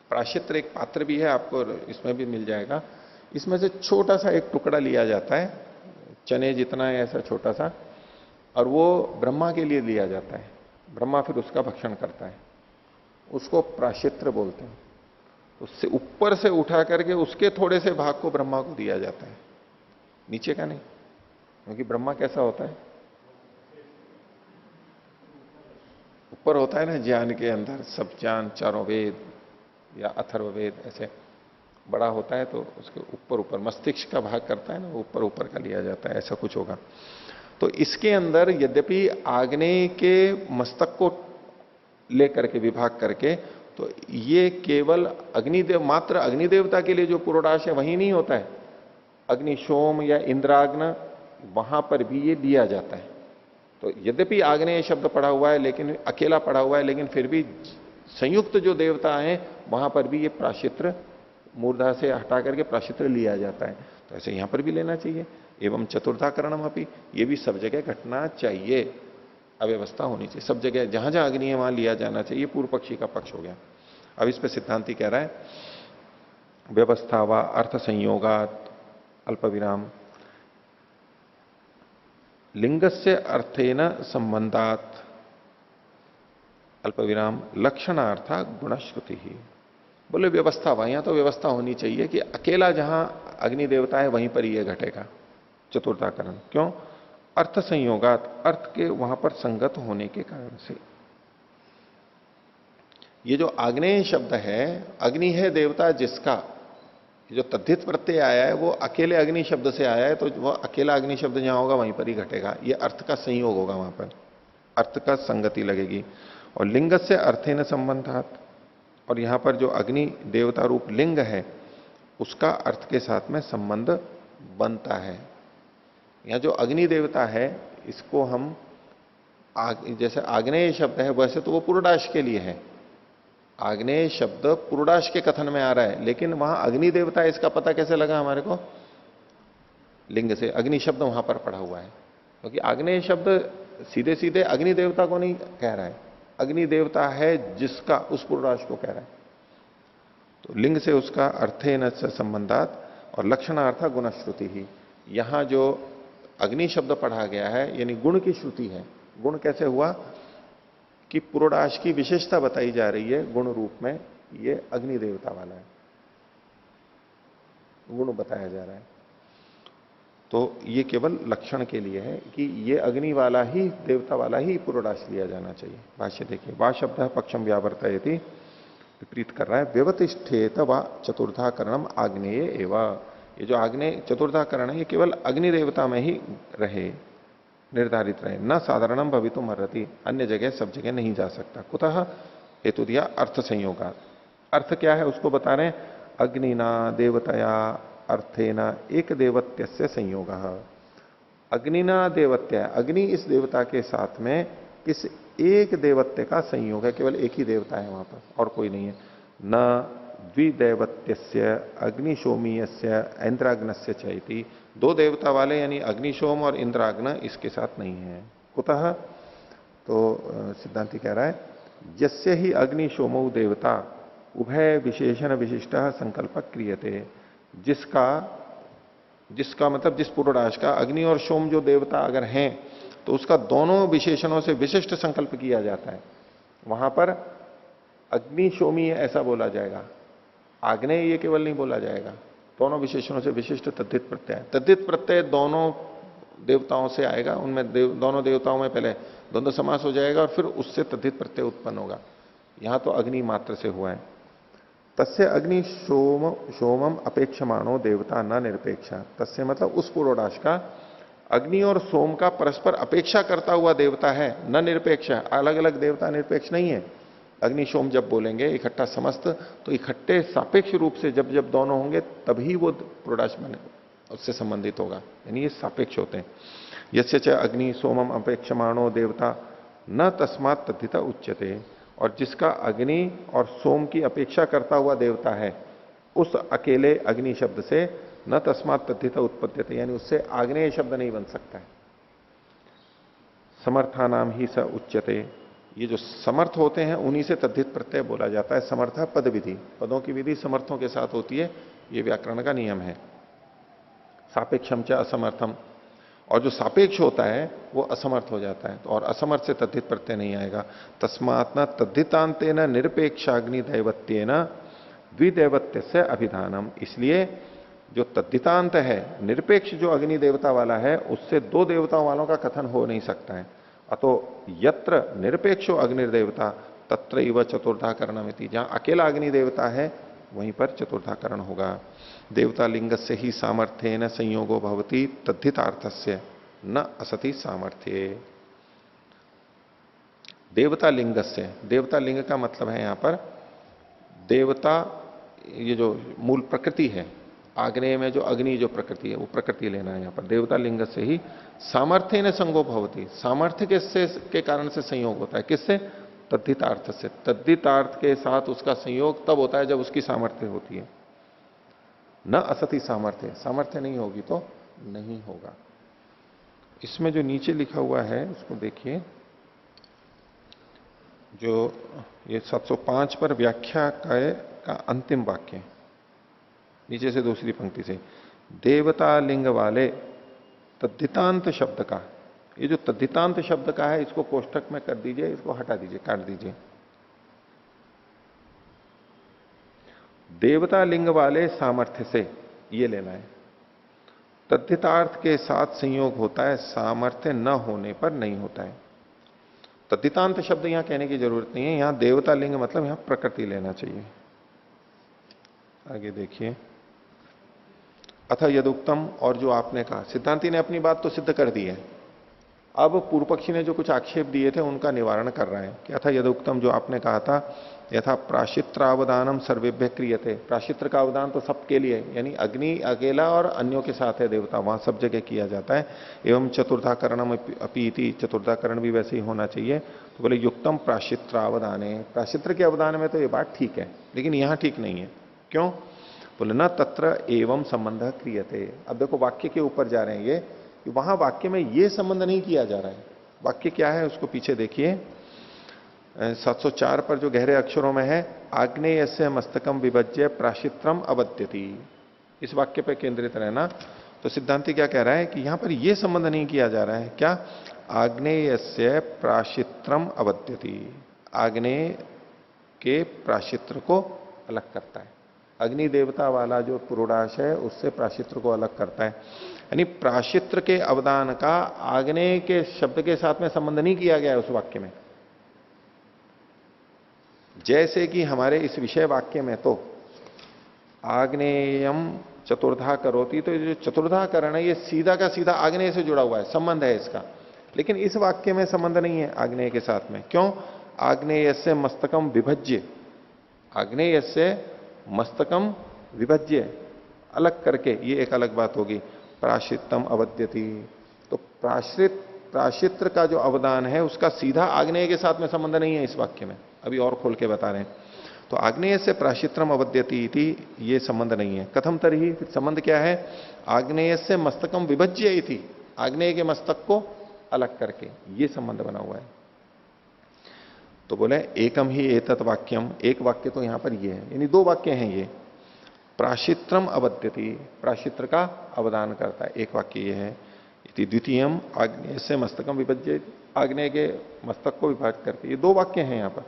प्राशित्र एक पात्र भी है, आपको इसमें भी मिल जाएगा। इसमें से छोटा सा एक टुकड़ा लिया जाता है, चने जितना है ऐसा छोटा सा, और वो ब्रह्मा के लिए लिया जाता है। ब्रह्मा फिर उसका भक्षण करता है, उसको प्राशित्र बोलते हैं। उससे ऊपर से उठा करके उसके थोड़े से भाग को ब्रह्मा को दिया जाता है, नीचे का नहीं। क्योंकि ब्रह्मा कैसा होता है, ऊपर होता है ना, ज्ञान के अंदर सब ज्ञान, चारों वेद या अथर्ववेद ऐसे बड़ा होता है, तो उसके ऊपर ऊपर मस्तिष्क का भाग करता है ना, ऊपर ऊपर का लिया जाता है, ऐसा कुछ होगा। तो इसके अंदर यद्यपि आग्नेय के मस्तक को लेकर के विभाग करके, तो ये केवल अग्निदेव, मात्र अग्निदेवता के लिए जो पुरोडाश है वही नहीं होता है, अग्निशोम या इंद्राग्न वहां पर भी ये दिया जाता है। तो यद्यपि आग्नेय शब्द पढ़ा हुआ है, लेकिन अकेला पढ़ा हुआ है, लेकिन फिर भी संयुक्त जो देवता है वहां पर भी ये प्राशित्र मूर्धा से हटा करके प्राशित्र लिया जाता है। तो ऐसे यहां पर भी लेना चाहिए। एवं चतुर्थाकरणम अपनी, ये भी सब जगह घटना चाहिए, अव्यवस्था होनी चाहिए सब जगह, जहां जहां अग्नि है वहां लिया जाना चाहिए। पूर्व पक्षी का पक्ष हो गया। अब इस पर सिद्धांति कह रहा है व्यवस्था व अर्थ संयोगात अल्प विराम लिंगस्य अर्थेन संबंधात अल्प विराम लक्षणार्था गुणश्रुति ही। बोले व्यवस्था हुआ, यहां तो व्यवस्था होनी चाहिए कि अकेला जहां अग्नि देवता है वहीं पर ये घटेगा चतुर्थाकरण। क्यों? अर्थ संयोगात, अर्थ के वहां पर संगत होने के कारण से। ये जो आग्नेय शब्द है, अग्नि है देवता जिसका, जो तद्धित प्रत्यय आया है वो अकेले अग्नि शब्द से आया है, तो वह अकेला अग्नि शब्द जहां होगा वहीं पर ही घटेगा। ये अर्थ का संयोग होगा, वहां पर अर्थ का संगति लगेगी। और लिंग से अर्थे न संबंधात, और यहां पर जो अग्नि देवता रूप लिंग है उसका अर्थ के साथ में संबंध बनता है। यहां जो अग्नि देवता है इसको हम जैसे आग्नेय शब्द है वैसे तो वो पुरोडाश के लिए है, आग्नेय शब्द पुरोडाश के कथन में आ रहा है, लेकिन वहां अग्नि देवता है इसका पता कैसे लगा हमारे को? लिंग से। अग्नि शब्द वहां पर पड़ा हुआ है, क्योंकि आग्नेय शब्द सीधे सीधे अग्नि देवता को नहीं कह रहा है, अग्नि देवता है जिसका, उस पुरोडाश को कह रहा है। तो लिंग से उसका अर्थेन से संबंधात और लक्षणार्थ गुणश्रुति ही। यहां जो अग्नि शब्द पढ़ा गया है यानी गुण की श्रुति है। गुण कैसे हुआ कि पुरोडाश की विशेषता बताई जा रही है गुण रूप में, ये अग्नि देवता वाला है, गुण बताया जा रहा है। तो ये केवल लक्षण के लिए है कि ये अग्नि वाला ही, देवता वाला ही पुरोडाश लिया जाना चाहिए। भाष्य देखिए, वा शब्द पक्षम व्यावर्तयति, विपरीत कर रहा है। व्यवतिष्ठेत व चतुर्थाकरणम आग्नेय एवं, ये जो आग्नेय चतुर्थाकरण है ये केवल अग्नि देवता में ही रहे, निर्धारित रहे। न साधारणम भवितुम अर्हति, अन्य जगह सब जगह नहीं जा सकता। कुतः? हेतु दिया अर्थ संयोगा। अर्थ क्या है उसको बता रहे हैं, अग्निना देवतया अर्थेना एक देवत्यस्य संयोग। अग्निना देवत्य, अग्नि इस देवता के साथ में इस एक देवत्य का संयोग है, केवल एक ही देवता है वहां पर और कोई नहीं है। न द्विदैवत्यस्य अग्निशोमीयस्य इंद्राग्नस्य चैति, दो देवता वाले यानी अग्निशोम और इंद्राग्न इसके साथ नहीं है। कुतः? तो सिद्धांति कह रहा है यस्य ही अग्निशोमो देवता उभय विशेषण विशिष्ट संकल्प क्रियते, जिसका मतलब जिस पुरोडाश का अग्नि और सोम जो देवता अगर हैं तो उसका दोनों विशेषणों से विशिष्ट संकल्प किया जाता है। वहां पर अग्नि सोमी ऐसा बोला जाएगा, आग्नेय ये केवल नहीं बोला जाएगा, दोनों विशेषणों से विशिष्ट तद्धित प्रत्यय। तद्धित प्रत्यय दोनों देवताओं से आएगा, उनमें दोनों देवताओं में पहले द्वंद्व समास हो जाएगा और फिर उससे तद्धित प्रत्यय उत्पन्न होगा। यहां तो अग्नि मात्र से हुआ है। तस्य अग्नि सोमम अपेक्षमाणो देवता न निरपेक्षा, तस्य मतलब उस पुरोडाश का अग्नि और सोम का परस्पर अपेक्षा करता हुआ देवता है, न निरपेक्ष। अलग अलग देवता निरपेक्ष नहीं है। अग्नि सोम जब बोलेंगे इकट्ठा समस्त, तो इकट्ठे सापेक्ष रूप से जब जब दोनों होंगे तभी वो पुरोडाश बने, उससे संबंधित होगा, यानी ये सापेक्ष होते हैं। यस्य च अग्नि सोमम अपेक्षमाणो देवता न तस्मात् तद्धिता उच्यते, और जिसका अग्नि और सोम की अपेक्षा करता हुआ देवता है, उस अकेले अग्नि शब्द से न तस्मात् तद्धिता उत्पद्यते, यानी उससे आग्नेय शब्द नहीं बन सकता है। समर्थानाम ही स उच्यते, ये जो समर्थ होते हैं उन्हीं से तद्धित प्रत्यय बोला जाता है। समर्थ है पद विधि, पदों की विधि समर्थों के साथ होती है, ये व्याकरण का नियम है। सापेक्षम च असमर्थम, और जो सापेक्ष होता है वो असमर्थ हो जाता है, तो और असमर्थ से तद्धित प्रत्यय नहीं आएगा। तस्मात् न तद्धितांतेन निरपेक्षाग्नि दैवत्येन द्विदैवत्य से अभिधानम, इसलिए जो तद्धितांत है, निरपेक्ष जो अग्नि देवता वाला है, उससे दो देवताओं वालों का कथन हो नहीं सकता है। अतो यत्र निरपेक्षो अग्निर्देवता तत्रैव चतुर्थाकरणमिति, जहां अकेला अग्नि देवता है वहीं पर चतुर्थाकरण होगा। देवता लिंग से ही सामर्थ्येन संयोगो भवति तद्धितार्थस्य न असति सामर्थ्ये। देवता लिंग से, देवता लिंग का मतलब है यहां पर देवता, ये जो मूल प्रकृति है, आग्नेय में जो अग्नि जो प्रकृति है वो प्रकृति लेना है यहां पर। देवता लिंग से ही सामर्थ्य न संगो भवती, सामर्थ्य के कारण से संयोग होता है, किससे? तद्धितार्थ से। तद्धितार्थ के साथ उसका संयोग तब होता है जब उसकी सामर्थ्य होती है। न असति सामर्थ्य, सामर्थ्य नहीं होगी तो नहीं होगा। इसमें जो नीचे लिखा हुआ है उसको देखिए, जो ये 705 पर व्याख्या का अंतिम वाक्य, नीचे से दूसरी पंक्ति से, देवता लिंग वाले तद्धितांत शब्द का, ये जो तद्धितांत शब्द का है इसको कोष्ठक में कर दीजिए, इसको हटा दीजिए, काट दीजिए। देवता लिंग वाले सामर्थ्य से ये लेना है। तद्धितार्थ के साथ संयोग होता है, सामर्थ्य न होने पर नहीं होता है। तद्धितांत शब्द यहां कहने की जरूरत नहीं है, यहां देवता लिंग मतलब यहां प्रकृति लेना चाहिए। आगे देखिए, अथ यदुक्तम, और जो आपने कहा, सिद्धांति ने अपनी बात तो सिद्ध कर दी है, अब पूर्व पक्षी ने जो कुछ आक्षेप दिए थे उनका निवारण कर रहे हैं कि अथ यदुक्तम, जो आपने कहा था, यथा प्राशित्रावदानम सर्वेभ्य क्रियते, प्राशित्र का अवदान तो सबके लिए, यानी अग्नि अकेला और अन्यों के साथ है देवता, वहां सब जगह किया जाता है। एवं चतुर्थाकरणम अपीति, चतुर्थाकरण भी वैसे ही होना चाहिए। तो बोले युक्तम प्राशित्रावदाने, प्राशित्र के अवदान में तो ये बात ठीक है, लेकिन यहां ठीक नहीं है। क्यों? बोले न तत्र एवं संबंध क्रियते। अब देखो वाक्य के ऊपर जा रहे हैं ये, कि वहां वाक्य में ये संबंध नहीं किया जा रहा है। वाक्य क्या है उसको पीछे देखिए, 704 पर जो गहरे अक्षरों में है, आग्नेय से मस्तकम विभज्य प्राशित्रम अवद्यति, इस वाक्य पर केंद्रित रहना। तो सिद्धांति क्या कह रहा है कि यहां पर यह संबंध नहीं किया जा रहा है। क्या? आग्नेय से प्राशित्रम अवद्यति, आग्नेय के प्राशित्र को अलग करता है। अग्नि देवता वाला जो पुरोडाश है उससे प्राशित्र को अलग करता है, यानी प्राशित्र के अवदान का आग्नेय के शब्द के साथ में संबंध नहीं किया गया है उस वाक्य में। जैसे कि हमारे इस विषय वाक्य में तो आग्नेयम चतुर्धा करोति, तो ये जो चतुर्धा करण है ये सीधा का सीधा आग्नेय से जुड़ा हुआ है, संबंध है इसका। लेकिन इस वाक्य में संबंध नहीं है आग्नेय के साथ में। क्यों? आग्नेय से मस्तकम विभज्य, आग्नेय से मस्तकम विभज्य, अलग करके, ये एक अलग बात होगी। प्राशितम अवद्यति, तो प्राशित्र का जो अवदान है उसका सीधा आग्नेय के साथ में संबंध नहीं है इस वाक्य में। अभी और खोल के बता रहे हैं। तो आग्नेय से प्राशित्रम अवद्यति इति, ये संबंध नहीं है। कथम तरही, फिर संबंध क्या है? आग्नेय से मस्तकम विभज्य इति, आग्नेय के मस्तक को अलग करके, ये संबंध बना हुआ है। तो बोले एकम ही एतत् वाक्यम, एक वाक्य तो यहां पर ये है, यानी दो वाक्य हैं ये। प्राशित्रम अवद्यति, प्राशित्र का अवदान करता है, एक वाक्य ये है। इति द्वितीयम आग्नेय से मस्तकम विभज्य, आग्नेय के मस्तक को विभाजित करके, ये दो वाक्य हैं यहां पर,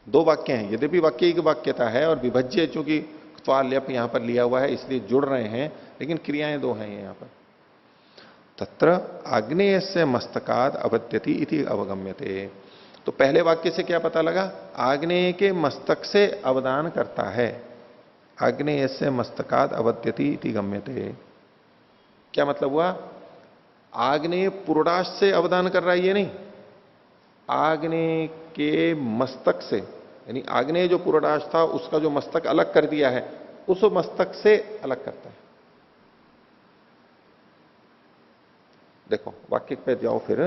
दो वाक्य हैं। यद्यपि वाक्य की वाक्यता है और विभज्य चूंकि त्वाल्यप यहां पर लिया हुआ है इसलिए जुड़ रहे हैं, लेकिन क्रियाएं दो हैं यहां पर। तत्र आग्नेय से मस्तकाद अवद्यति इति अवगम्यते। तो पहले वाक्य से क्या पता लगा? आग्नेय के मस्तक से अवदान करता है, आग्नेय से मस्तकाद अवद्यति इति गम्यते। क्या मतलब हुआ? आग्नेय पुरोडाश से अवदान कर रहा है ये नहीं, आग्नेय के मस्तक से, यानी आग्नेय जो पुरोडाश था उसका जो मस्तक अलग कर दिया है उस मस्तक से अलग करता है। देखो वाक्य पे जाओ फिर।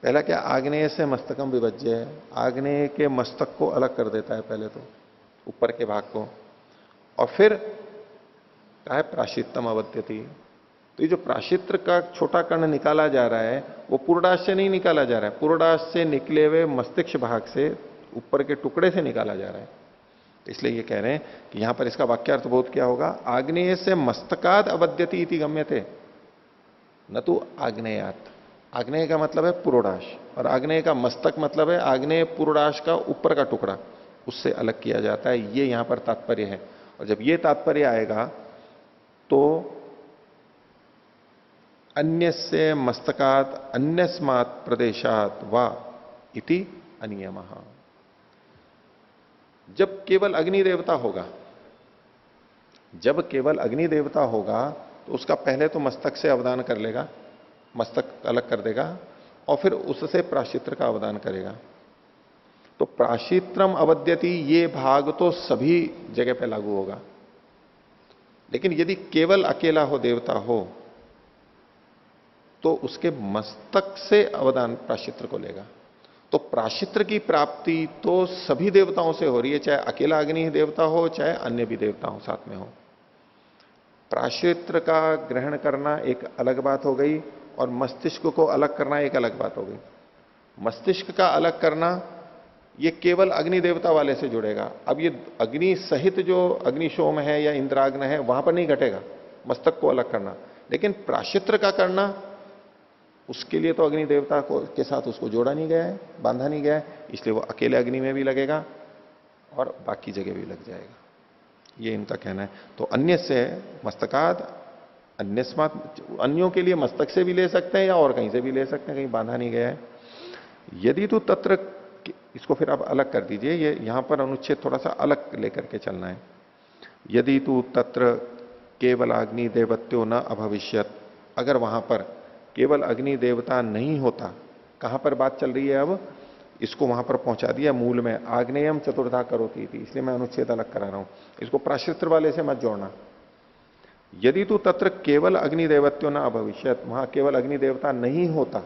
पहला क्या, आग्नेय से मस्तकम विभज्य है, आग्नेय के मस्तक को अलग कर देता है पहले तो, ऊपर के भाग को, और फिर क्या है प्राशितम अवद्यति। तो ये जो प्राशित्र का छोटा कण निकाला जा रहा है वो पूर्णाश से नहीं निकाला जा रहा है, पूर्णाश से निकले हुए मस्तिष्क भाग से, ऊपर के टुकड़े से निकाला जा रहा है। इसलिए ये कह रहे हैं कि यहां पर इसका वाक्यार्थ बोध क्या होगा, आग्नेय से मस्तकाद अवद्यति इति गम्यते न तो आग्नेयात। आग्नेय का मतलब है पूर्णाश, और आग्नेय का मस्तक मतलब है आग्नेय पूर्णाश का ऊपर का टुकड़ा, उससे अलग किया जाता है, ये यहां पर तात्पर्य है। और जब ये तात्पर्य आएगा तो अन्य से मस्तकात अन्यस्मात् प्रदेशात वा इति अनियमः। जब केवल अग्नि देवता होगा, जब केवल अग्नि देवता होगा तो उसका पहले तो मस्तक से अवदान कर लेगा, मस्तक अलग कर देगा, और फिर उससे प्राशित्र का अवदान करेगा। तो प्राशित्रम अवद्यति ये भाग तो सभी जगह पे लागू होगा। लेकिन यदि केवल अकेला हो देवता हो तो उसके मस्तक से अवदान प्राशित्र को लेगा। तो प्राशित्र की प्राप्ति तो सभी देवताओं से हो रही है, चाहे अकेला अग्नि देवता हो चाहे अन्य भी देवता हो साथ में हो। प्राशित्र का ग्रहण करना एक अलग बात हो गई, और मस्तिष्क को अलग करना एक अलग बात हो गई। मस्तिष्क का अलग करना ये केवल अग्नि देवता वाले से जुड़ेगा। अब ये अग्नि सहित जो अग्निशोम है या इंद्राग्न है वहां पर नहीं घटेगा मस्तक को अलग करना। लेकिन प्राशित्र का करना, उसके लिए तो अग्नि देवता को के साथ उसको जोड़ा नहीं गया है, बांधा नहीं गया है, इसलिए वो अकेले अग्नि में भी लगेगा और बाकी जगह भी लग जाएगा, ये इनका कहना है। तो अन्य से मस्तकाद अन्यस्मात्, अन्यों के लिए मस्तक से भी ले सकते हैं या और कहीं से भी ले सकते हैं, कहीं बांधा नहीं गया है। यदि तो तत्र, इसको फिर आप अलग कर दीजिए, ये यहां पर अनुच्छेद थोड़ा सा अलग लेकर के चलना है। यदि तो तत्र केवल अग्नि देवत्यो न अभविष्यत, अगर वहां पर केवल अग्नि देवता नहीं होता, कहां पर बात चल रही है अब, इसको वहां पर पहुंचा दिया मूल में, आग्नेयम चतुर्धा करोती थी, इसलिए मैं अनुच्छेद अलग करा रहा हूं, इसको प्राशित्र वाले से मत जोड़ना। यदि तो तत्र केवल अग्नि देवत्यो न अभविष्यत, वहां केवल अग्नि देवता नहीं होता,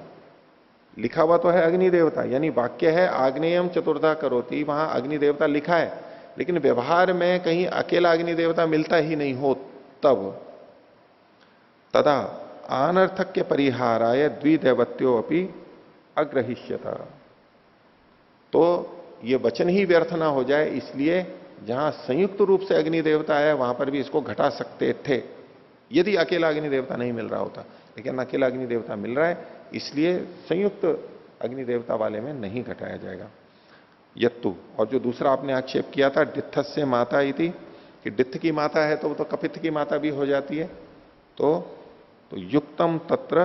लिखा हुआ तो है अग्नि देवता, यानी वाक्य है आग्नेयम चतुर्धा करोती, वहां अग्नि देवता लिखा है, लेकिन व्यवहार में कहीं अकेला अग्नि देवता मिलता ही नहीं हो, तब तदा अनर्थक्य परिहाराय द्विदैवत्यो अपि अग्रहिष्यता। तो ये वचन ही व्यर्थ ना हो जाए, इसलिए जहां संयुक्त रूप से अग्नि देवता है वहां पर भी इसको घटा सकते थे यदि अकेला अग्नि देवता नहीं मिल रहा होता। लेकिन अकेला अग्नि देवता मिल रहा है, इसलिए संयुक्त अग्नि देवता वाले में नहीं घटाया जाएगा। यत्तु, और जो दूसरा आपने आक्षेप किया था डित्थस्य माता इति, कि डित्थ की माता है तो वो तो कपित्थ की माता भी हो जाती है, तो युक्तम तत्र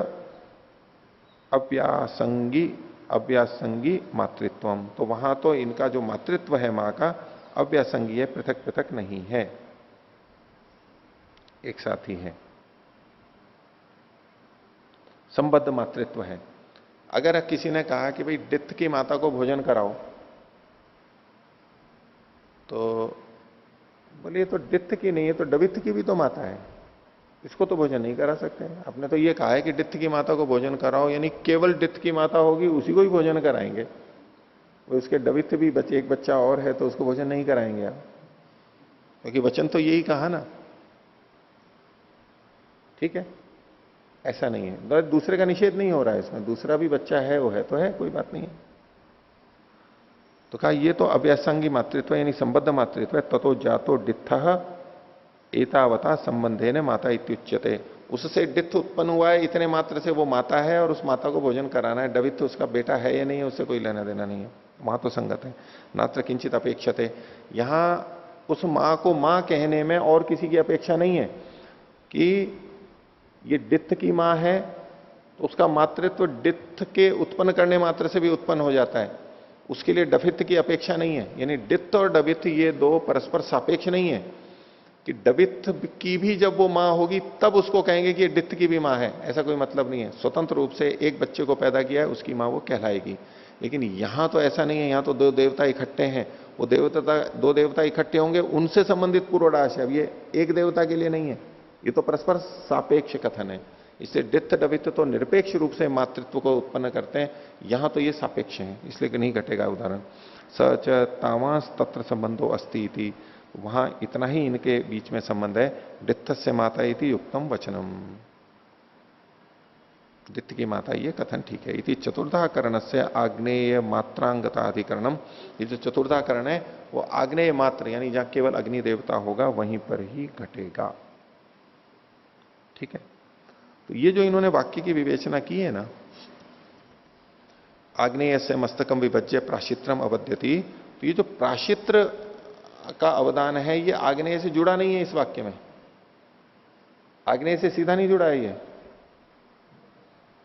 अव्यासंगी मातृत्वम, तो वहां तो इनका जो मातृत्व है मां का अव्यासंगी है, पृथक पृथक नहीं है, एक साथ ही है, संबद्ध मातृत्व है। अगर किसी ने कहा कि भाई डित्थ की माता को भोजन कराओ, तो बोले ये तो डित्थ की नहीं है, तो डवित्थ की भी तो माता है, इसको तो भोजन नहीं करा सकते। आपने तो ये कहा है कि डित्थ की माता को भोजन कराओ, यानी केवल डित्थ की माता होगी उसी को ही भोजन कराएंगे, वो उसके डवित्थ भी बच्चे, एक बच्चा और है तो उसको भोजन नहीं कराएंगे आप, क्योंकि वचन तो यही कहा ना। ठीक है, ऐसा नहीं है, दूसरे का निषेध नहीं हो रहा है इसमें, दूसरा भी बच्चा है वो है तो है, कोई बात नहीं है। तो कहा ये तो अव्यासंगी मातृत्व यानी संबद्ध मातृत्व है। ततो जातो डित्थ एतावता संबंधे ने माता इत्युच्यते, उससे डित्थ उत्पन्न हुआ है, इतने मात्र से वो माता है और उस माता को भोजन कराना है। डवित्थ उसका बेटा है या नहीं है उससे कोई लेना देना नहीं है, वहां तो संगत है। नात्र किंचित अपेक्षते, यहां उस मां को मां कहने में और किसी की अपेक्षा नहीं है कि ये डित्थ की मां है तो उसका मातृत्व डित्थ के उत्पन्न करने मात्र से भी उत्पन्न हो जाता है, उसके लिए डवित्थ की अपेक्षा नहीं है। यानी डित्थ और डवित्थ ये दो परस्पर सापेक्ष नहीं है कि डवित्थ की भी जब वो मां होगी तब उसको कहेंगे कि ये डित्थ की भी मां है, ऐसा कोई मतलब नहीं है। स्वतंत्र रूप से एक बच्चे को पैदा किया है उसकी मां वो कहलाएगी। लेकिन यहां तो ऐसा नहीं है, यहां तो दो देवता इकट्ठे हैं, वो दो देवता इकट्ठे होंगे उनसे संबंधित पूर्वाभास है। अब ये एक देवता के लिए नहीं है, ये तो परस्पर सापेक्ष कथन है इसलिए डित्थ डवित्त तो निरपेक्ष रूप से मातृत्व को उत्पन्न करते हैं, यहां तो ये सापेक्ष है, इसलिए कि नहीं घटेगा उदाहरण। सच तावांस तत्र संबंधो अस्ति इति, वहां इतना ही इनके बीच में संबंध है। डित्थ से माता इति युक्तम वचनम, डित्थ की माता, ये कथन ठीक है। इति चतुर्धा करण से आग्नेय मात्रांगता अधिकरणम, ये जो चतुर्धा करण है वो आग्नेय मात्र यानी जहां केवल अग्नि देवता होगा वहीं पर ही घटेगा। ठीक है, तो ये जो इन्होंने वाक्य की विवेचना की है ना, आग्नेय से मस्तकम विभज्य प्राशित्रम अवद्यति, तो ये जो प्राशित्र का अवदान है ये आग्नेय से जुड़ा नहीं है इस वाक्य में, आग्नेय से सीधा नहीं जुड़ा है ये।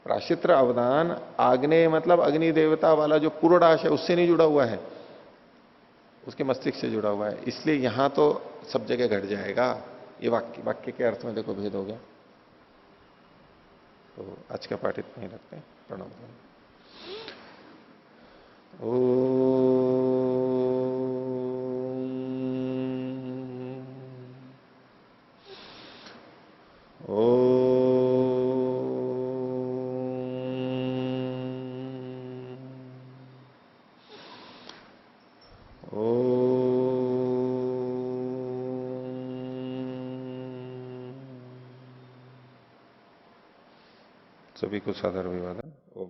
प्राशित्र अवदान आग्नेय मतलब अग्नि देवता वाला जो पुरोडाश है उससे नहीं जुड़ा हुआ है, उसके मस्तिष्क से जुड़ा हुआ है, इसलिए यहां तो सब जगह घट जाएगा। ये वाक्य के अर्थ में देखो भेद हो गया। तो आज का पाठ इतना ही रखते हैं। प्रणव। सभी को सादर अभिवादन। ओम।